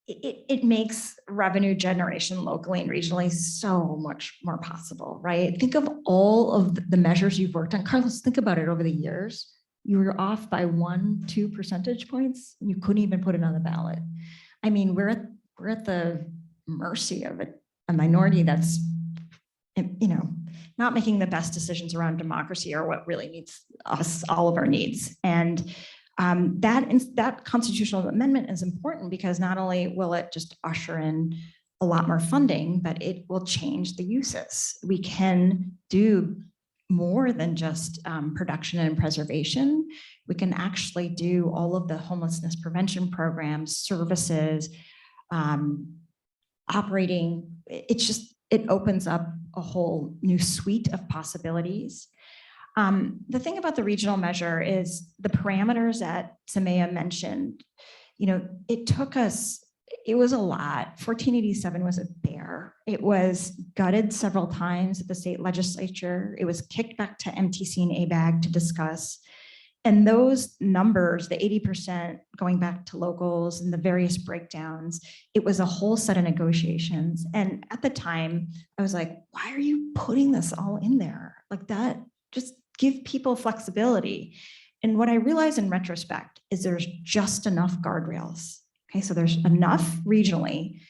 it makes revenue generation locally and regionally so much more possible, right? Think of all of the measures you've worked on. Carlos, think about it over the years. You were off by 1-2 percentage points. You couldn't even put it on the ballot. I mean, we're at the mercy of a minority that's, not making the best decisions around democracy or what really needs us, all of our needs. And that constitutional amendment is important because not only will it just usher in a lot more funding, but it will change the uses. We can do more than just production and preservation. We can actually do all of the homelessness prevention programs, services, operating. It opens up a whole new suite of possibilities. The thing about the regional measure is the parameters that Samaya mentioned, it took us, it was a lot. 1487 was a bear. It was gutted several times at the state legislature. It was kicked back to MTC and ABAG to discuss. And those numbers, the 80% going back to locals and the various breakdowns, it was a whole set of negotiations. And at the time, I was like, why are you putting this all in there? Like that, just give people flexibility. And what I realized in retrospect is there's just enough guardrails. Okay, so there's enough regionally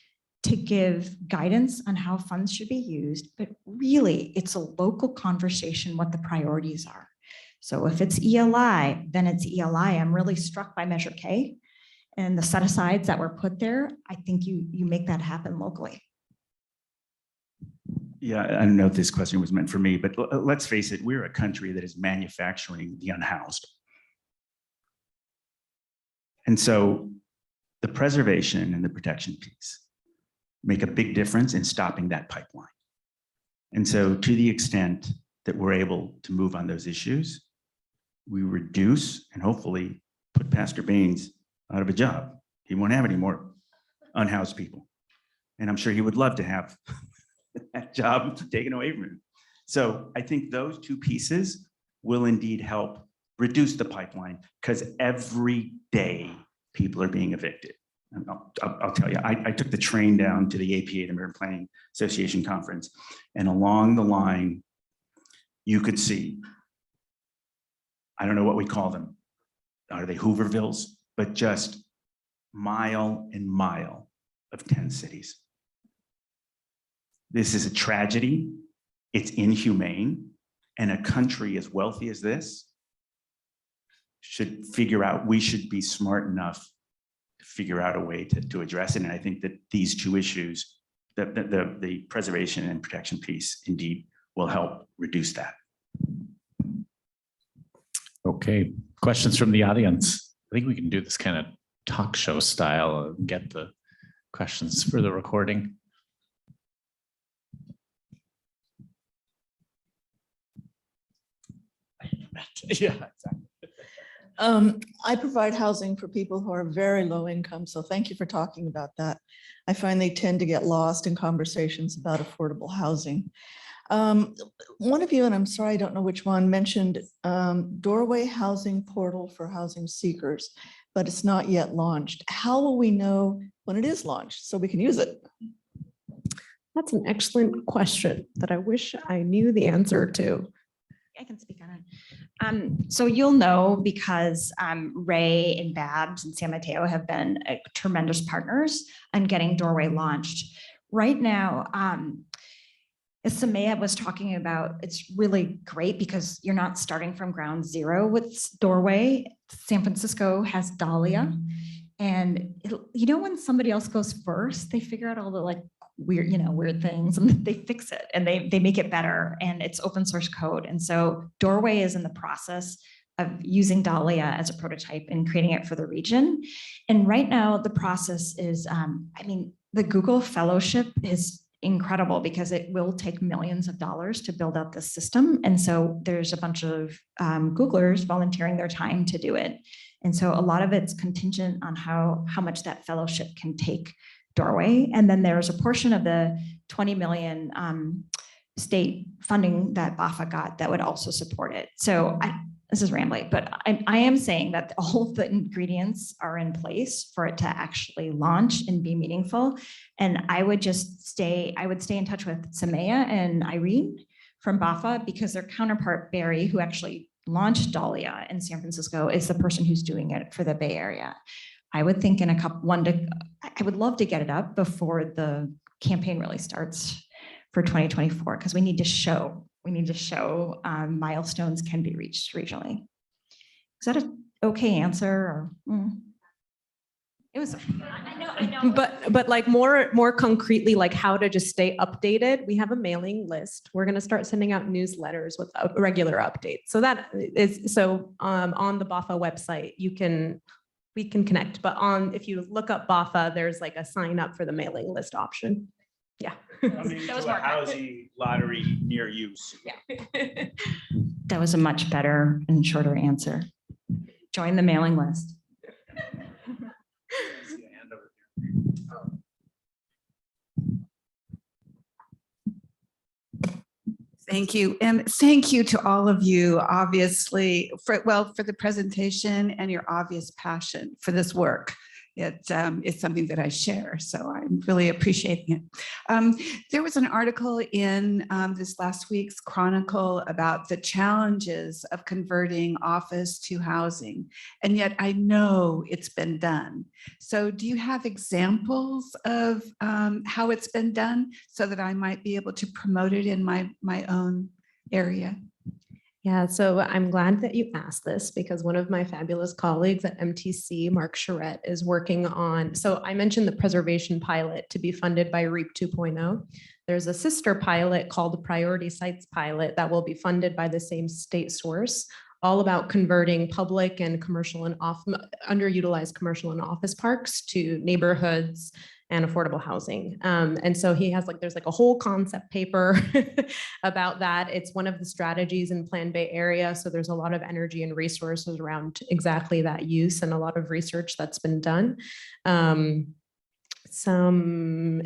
to give guidance on how funds should be used, but really it's a local conversation what the priorities are. So if it's ELI, then it's ELI. I'm really struck by Measure K and the set asides that were put there. I think you make that happen locally. Yeah, I don't know if this question was meant for me, but let's face it, we're a country that is manufacturing the unhoused. And so the preservation and the protection piece make a big difference in stopping that pipeline. And so to the extent that we're able to move on those issues, we reduce and hopefully put Pastor Baines out of a job. He won't have any more unhoused people. And I'm sure he would love to have that job taken away from him. So I think those two pieces will indeed help reduce the pipeline because every day people are being evicted. And I'll tell you, I took the train down to the APA, the American Planning Association conference, and along the line, you could see, I don't know what we call them. Are they Hoovervilles? But just mile and mile of 10 cities. This is a tragedy. It's inhumane. And a country as wealthy as this should figure out, we should be smart enough to figure out a way to address it. And I think that these two issues, the preservation and protection piece indeed will help reduce that. Okay, questions from the audience? I think we can do this kind of talk show style and get the questions for the recording. Yeah, exactly. I provide housing for people who are very low income, so thank you for talking about that. I find they tend to get lost in conversations about affordable housing. One of you, and I'm sorry, I don't know which one, mentioned doorway housing portal for housing seekers, but it's not yet launched. How will we know when it is launched so we can use it? That's an excellent question that I wish I knew the answer to. I can speak on it. So you'll know because Ray and Babs and San Mateo have been tremendous partners on getting Doorway launched. Right now, as Samaya was talking about, it's really great because you're not starting from ground zero with Doorway. San Francisco has Dahlia. And when somebody else goes first, they figure out all the weird things and they fix it and they make it better, and it's open source code. And so Doorway is in the process of using Dahlia as a prototype and creating it for the region. And right now the process is, the Google Fellowship is incredible because it will take millions of dollars to build out this system. And so there's a bunch of Googlers volunteering their time to do it. And so a lot of it's contingent on how much that fellowship can take Doorway. And then there's a portion of the 20 million state funding that BAHFA got that would also support it. So this is rambling, but I am saying that all of the ingredients are in place for it to actually launch and be meaningful. And I would stay in touch with Samaya and Irene from BAHFA, because their counterpart, Barry, who actually launched Dahlia in San Francisco, is the person who's doing it for the Bay Area. I would think in I would love to get it up before the campaign really starts for 2024, because we need to show milestones can be reached regionally. Is that an okay answer? Or, It was, I know. But like more concretely, like how to just stay updated. We have a mailing list. We're going to start sending out newsletters with regular updates. So that is, on the BAHFA website, we can connect, but if you look up BAHFA, there's like a sign up for the mailing list option. Yeah. Coming to a housing lottery near you soon. Yeah. That was a much better and shorter answer. Join the mailing list. Thank you. And thank you to all of you, obviously, for the presentation and your obvious passion for this work. It's something that I share, so I'm really appreciating it. There was an article in this last week's Chronicle about the challenges of converting office to housing, and yet I know it's been done. So do you have examples of how it's been done so that I might be able to promote it in my own area? Yeah, so I'm glad that you asked this, because one of my fabulous colleagues at MTC, Mark Charette, is working on, so I mentioned the preservation pilot to be funded by REAP 2.0. There's a sister pilot called the Priority Sites Pilot that will be funded by the same state source, all about converting public and commercial and underutilized commercial and office parks to neighborhoods and affordable housing. And so there's like a whole concept paper about that. It's one of the strategies in Plan Bay Area. So there's a lot of energy and resources around exactly that use and a lot of research that's been done. Some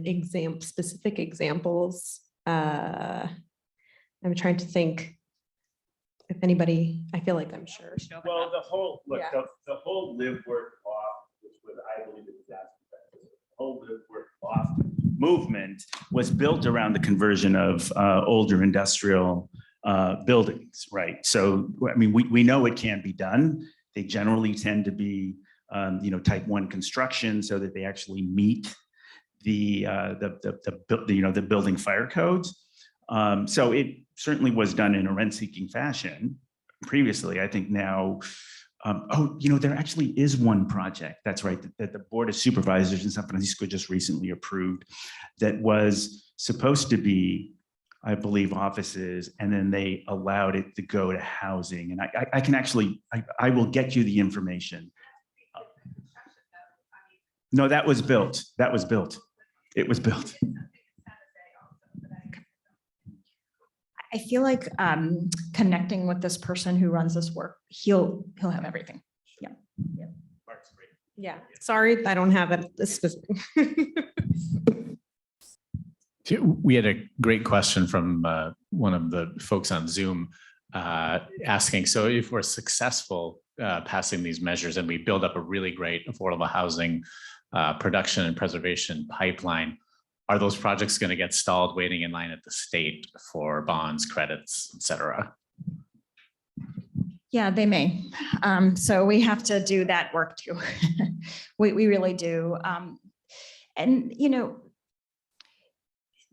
specific examples. I'm trying to think if anybody, I feel like I'm sure. Well, the whole Yeah. the whole live work loft, which was, I believe, a disaster. The whole live work loft movement was built around the conversion of older industrial buildings, right? So I mean, we know it can be done. They generally tend to be type 1 construction, so that they actually meet the building fire codes. So it certainly was done in a rent-seeking fashion previously. I think now, there actually is one project, that's right, that the Board of Supervisors in San Francisco just recently approved, that was supposed to be, I believe, offices, and then they allowed it to go to housing. And I can actually, I will get you the information. No, that was built. That was built. It was built. I feel like connecting with this person who runs this work, he'll have everything. Yeah. Yeah, sorry, I don't have it. Specific. We had a great question from one of the folks on Zoom asking, so if we're successful passing these measures and we build up a really great affordable housing production and preservation pipeline, are those projects going to get stalled waiting in line at the state for bonds, credits, et cetera? Yeah, they may. So we have to do that work too. we really do. And,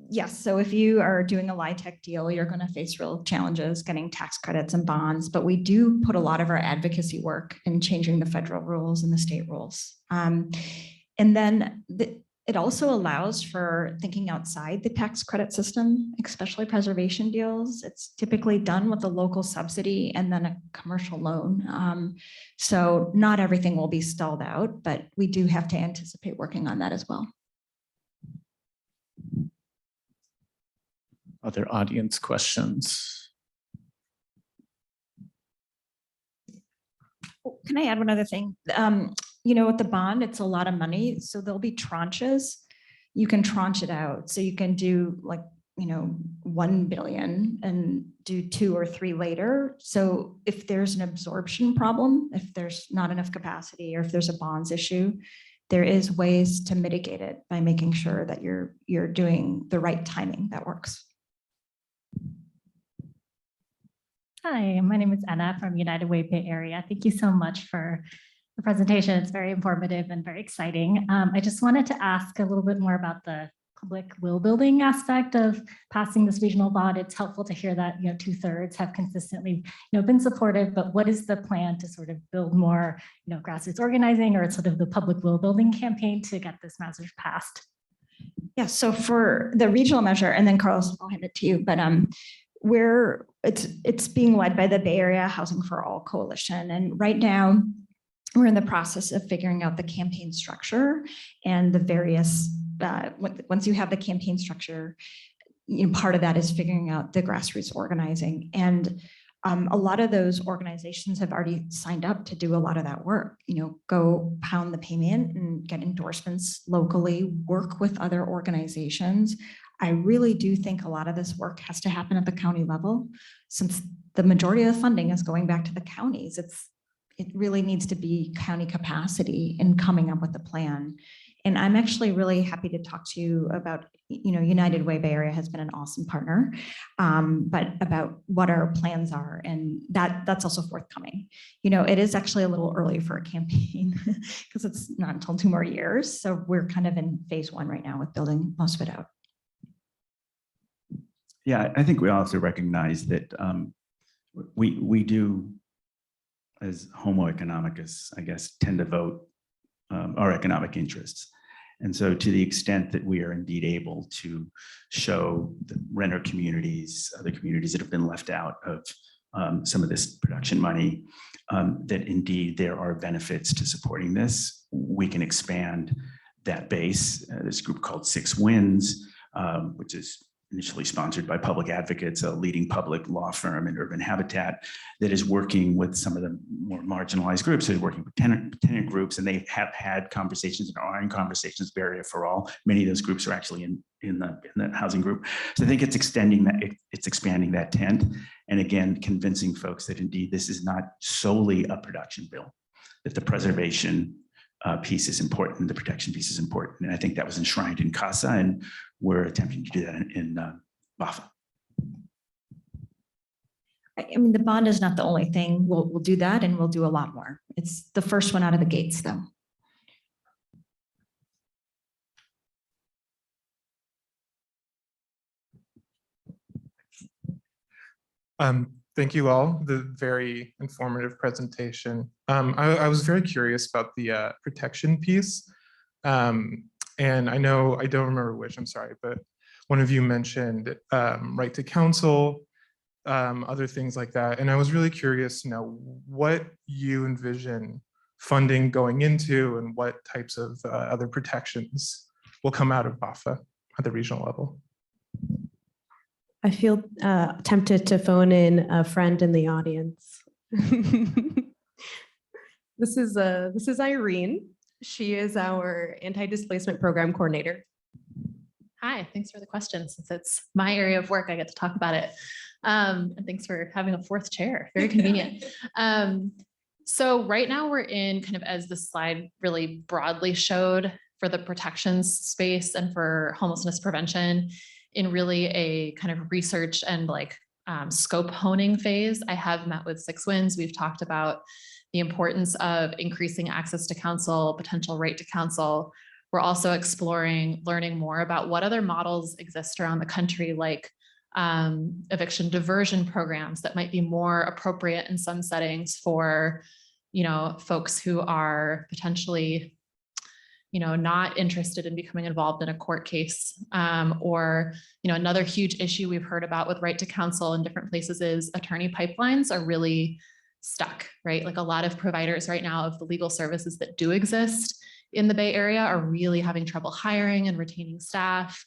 yes, so if you are doing a LIHTC deal, you're going to face real challenges getting tax credits and bonds, but we do put a lot of our advocacy work in changing the federal rules and the state rules. And then it also allows for thinking outside the tax credit system, especially preservation deals. It's typically done with a local subsidy and then a commercial loan. So not everything will be stalled out, but we do have to anticipate working on that as well. Other audience questions? Can I add one other thing? With the bond, it's a lot of money. So there'll be tranches. You can tranche it out. So you can do like $1 billion and do 2 or 3 later. So if there's an absorption problem, if there's not enough capacity, or if there's a bonds issue, there is ways to mitigate it by making sure that you're doing the right timing that works. Hi, my name is Anna from United Way Bay Area. Thank you so much for the presentation. It's very informative and very exciting. I just wanted to ask a little bit more about the public will building aspect of passing this regional bond. It's helpful to hear that 2/3 have consistently been supportive, but what is the plan to sort of build more grassroots organizing or sort of the public will building campaign to get this message passed? Yeah, so for the regional measure, and then Carlos, I'll hand it to you, but it's being led by the Bay Area Housing for All Coalition. And right now we're in the process of figuring out the campaign structure and the various, once you have the campaign structure, part of that is figuring out the grassroots organizing. And a lot of those organizations have already signed up to do a lot of that work, go pound the pavement and get endorsements locally, work with other organizations. I really do think a lot of this work has to happen at the county level, since the majority of the funding is going back to the counties. It really needs to be county capacity in coming up with a plan. And I'm actually really happy to talk to you about, United Way Bay Area has been an awesome partner, but about what our plans are, and that's also forthcoming. It is actually a little early for a campaign because it's not until 2 more years. So we're kind of in phase 1 right now with building most of it out. Yeah, I think we also recognize that we do, as homo economicus, I guess, tend to vote our economic interests. And so to the extent that we are indeed able to show the renter communities, other communities that have been left out of some of this production money, that indeed there are benefits to supporting this, we can expand that base. This group called 6 Wins, which is initially sponsored by Public Advocates, a leading public law firm in urban habitat that is working with some of the more marginalized groups. They're working with tenant groups, and they have had conversations and are in conversations with Bay Area for All. Many of those groups are actually in the housing group. So I think it's expanding that tent, and again, convincing folks that indeed this is not solely a production bill, that the preservation piece is important, the protection piece is important. And I think that was enshrined in CASA, and we're attempting to do that in BAHFA. I mean, the bond is not the only thing. We'll do that, and we'll do a lot more. It's the first one out of the gates, though. Thank you all. The very informative presentation. I was very curious about the protection piece. And I know, I don't remember which, I'm sorry, but one of you mentioned right to counsel, other things like that. And I was really curious to know what you envision funding going into and what types of other protections will come out of BAHFA at the regional level. I feel tempted to phone in a friend in the audience. This is Irene. She is our anti-displacement program coordinator. Hi, thanks for the question. Since it's my area of work, I get to talk about it. And thanks for having a 4th chair, very convenient. So right now we're in kind of, as the slide really broadly showed, for the protections space and for homelessness prevention, in really a kind of research and scope honing phase. I have met with 6 Wins. We've talked about the importance of increasing access to counsel, potential right to counsel. We're also exploring, learning more about what other models exist around the country, like eviction diversion programs that might be more appropriate in some settings for, folks who are potentially not interested in becoming involved in a court case, or, another huge issue we've heard about with right to counsel in different places is attorney pipelines are really stuck, right? Like a lot of providers right now of the legal services that do exist in the Bay Area are really having trouble hiring and retaining staff.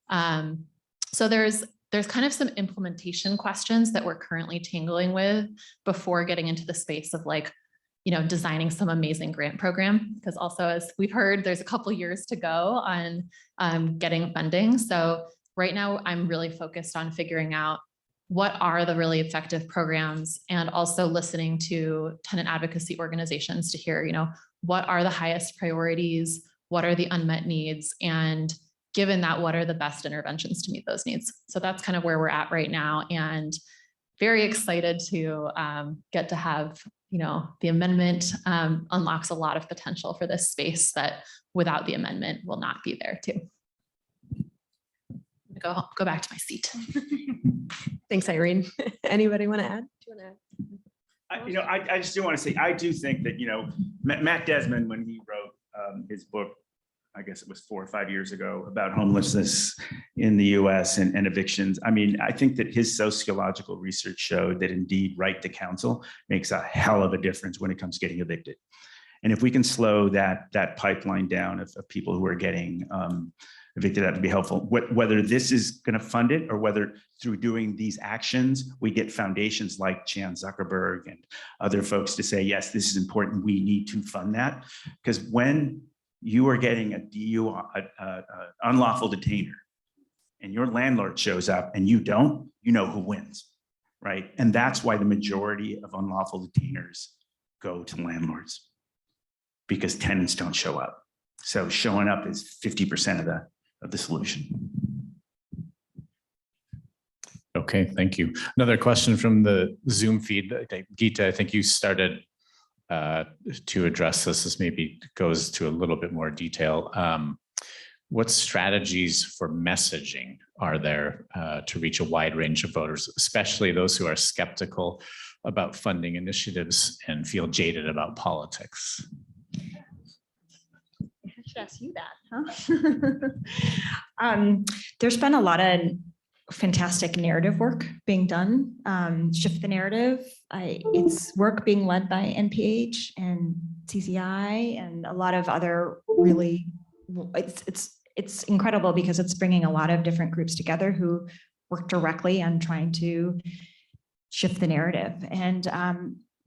So there's kind of some implementation questions that we're currently tangling with before getting into the space of designing some amazing grant program, because also, as we've heard, there's a couple years to go on getting funding. So right now I'm really focused on figuring out what are the really effective programs and also listening to tenant advocacy organizations to hear, what are the highest priorities, what are the unmet needs, and given that, what are the best interventions to meet those needs? So that's kind of where we're at right now, and very excited to get to have, the amendment unlocks a lot of potential for this space that without the amendment will not be there too. Go back to my seat. Thanks, Irene. Anybody want to add? Do you want to add? I just do want to say, I do think that, Matt Desmond, when he wrote his book, I guess it was 4 or 5 years ago, about homelessness in the US and evictions. I mean, I think that his sociological research showed that indeed right to counsel makes a hell of a difference when it comes to getting evicted. And if we can slow that pipeline down of people who are getting evicted, that would be helpful. Whether this is going to fund it or whether through doing these actions, we get foundations like Chan Zuckerberg and other folks to say, yes, this is important. We need to fund that. Because when you are getting a unlawful detainer and your landlord shows up and you don't, you know who wins, right? And that's why the majority of unlawful detainers go to landlords, because tenants don't show up. So showing up is 50% of the solution. Okay, thank you. Another question from the Zoom feed. Geeta, I think you started to address this. This maybe goes to a little bit more detail. What strategies for messaging are there to reach a wide range of voters, especially those who are skeptical about funding initiatives and feel jaded about politics? I should ask you that, huh? There's been a lot of fantastic narrative work being done. Shift the narrative. It's work being led by NPH and CCI and a lot of other really. It's incredible because it's bringing a lot of different groups together who work directly on trying to shift the narrative. And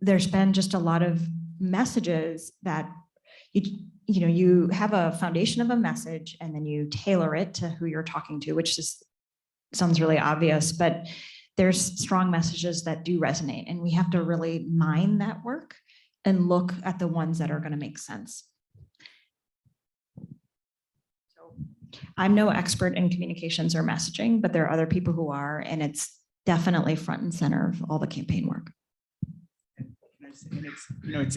there's been just a lot of messages that you have a foundation of a message and then you tailor it to who you're talking to, which just sounds really obvious, but there's strong messages that do resonate, and we have to really mine that work and look at the ones that are going to make sense. So I'm no expert in communications or messaging, but there are other people who are, and it's definitely front and center of all the campaign work.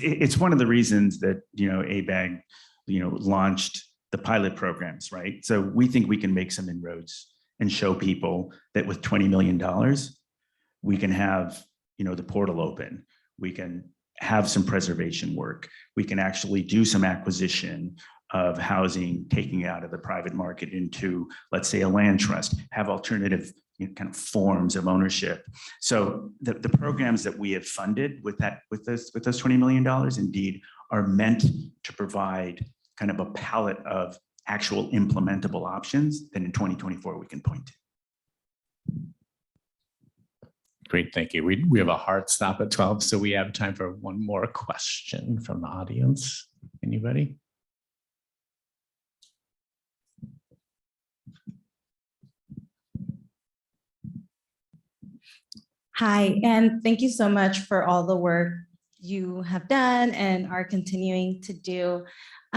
It's one of the reasons that ABAG launched the pilot programs, right? So we think we can make some inroads and show people that with $20 million, we can have the portal open. We can have some preservation work. We can actually do some acquisition of housing, taking out of the private market into, let's say, a land trust, have alternative kind of forms of ownership. So the programs that we have funded with those $20 million indeed are meant to provide kind of a palette of actual implementable options that in 2024 we can point to. Great, thank you. We have a hard stop at 12, so we have time for one more question from the audience. Anybody? Hi, and thank you so much for all the work you have done and are continuing to do.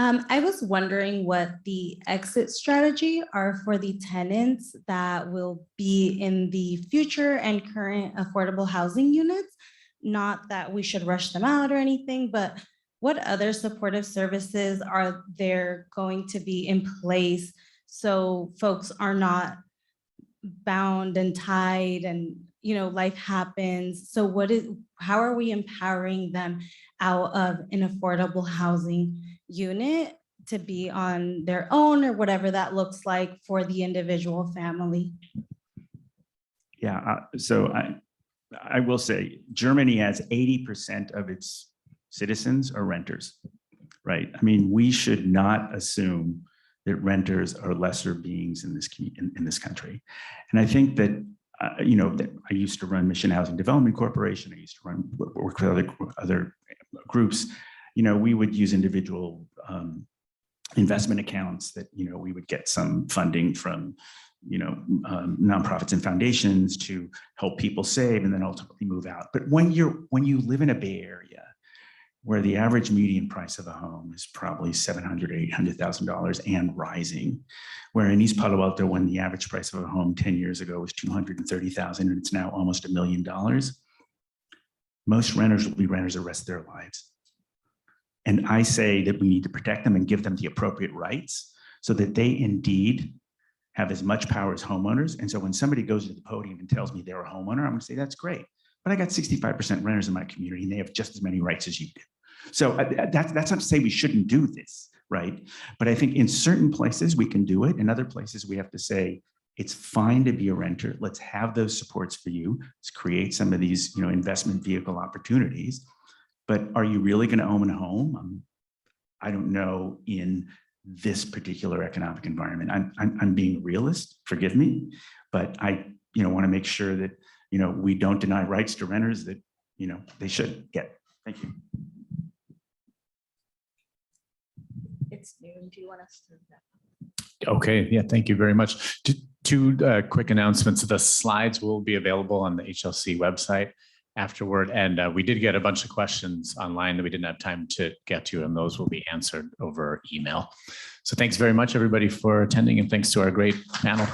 I was wondering what the exit strategy are for the tenants that will be in the future and current affordable housing units. Not that we should rush them out or anything, but what other supportive services are there going to be in place so folks are not bound and tied and life happens. So how are we empowering them out of an affordable housing unit to be on their own or whatever that looks like for the individual family? Yeah, so I will say Germany has 80% of its citizens are renters, right? I mean, we should not assume that renters are lesser beings in this country. And I think that I used to run Mission Housing Development Corporation. I used to work with other groups. We would use individual investment accounts that we would get some funding from nonprofits and foundations to help people save and then ultimately move out. But when you live in a Bay Area where the average median price of a home is probably $700,000, $800,000 and rising, where in East Palo Alto, when the average price of a home 10 years ago was $230,000 and it's now almost $1 million, most renters will be renters the rest of their lives. And I say that we need to protect them and give them the appropriate rights so that they indeed have as much power as homeowners. And so when somebody goes to the podium and tells me they're a homeowner, I'm going to say, that's great. But I got 65% renters in my community and they have just as many rights as you do. So that's not to say we shouldn't do this, right? But I think in certain places we can do it. In other places we have to say, it's fine to be a renter. Let's have those supports for you. Let's create some of these, investment vehicle opportunities. But are you really going to own a home? I don't know in this particular economic environment. I'm being a realist, forgive me, but I want to make sure that we don't deny rights to renters that they should get. Thank you. It's noon. Do you want us to? Okay, yeah, thank you very much. Two quick announcements. The slides will be available on the HLC website afterward. And we did get a bunch of questions online that we didn't have time to get to, and those will be answered over email. So thanks very much, everybody, for attending, and thanks to our great panel.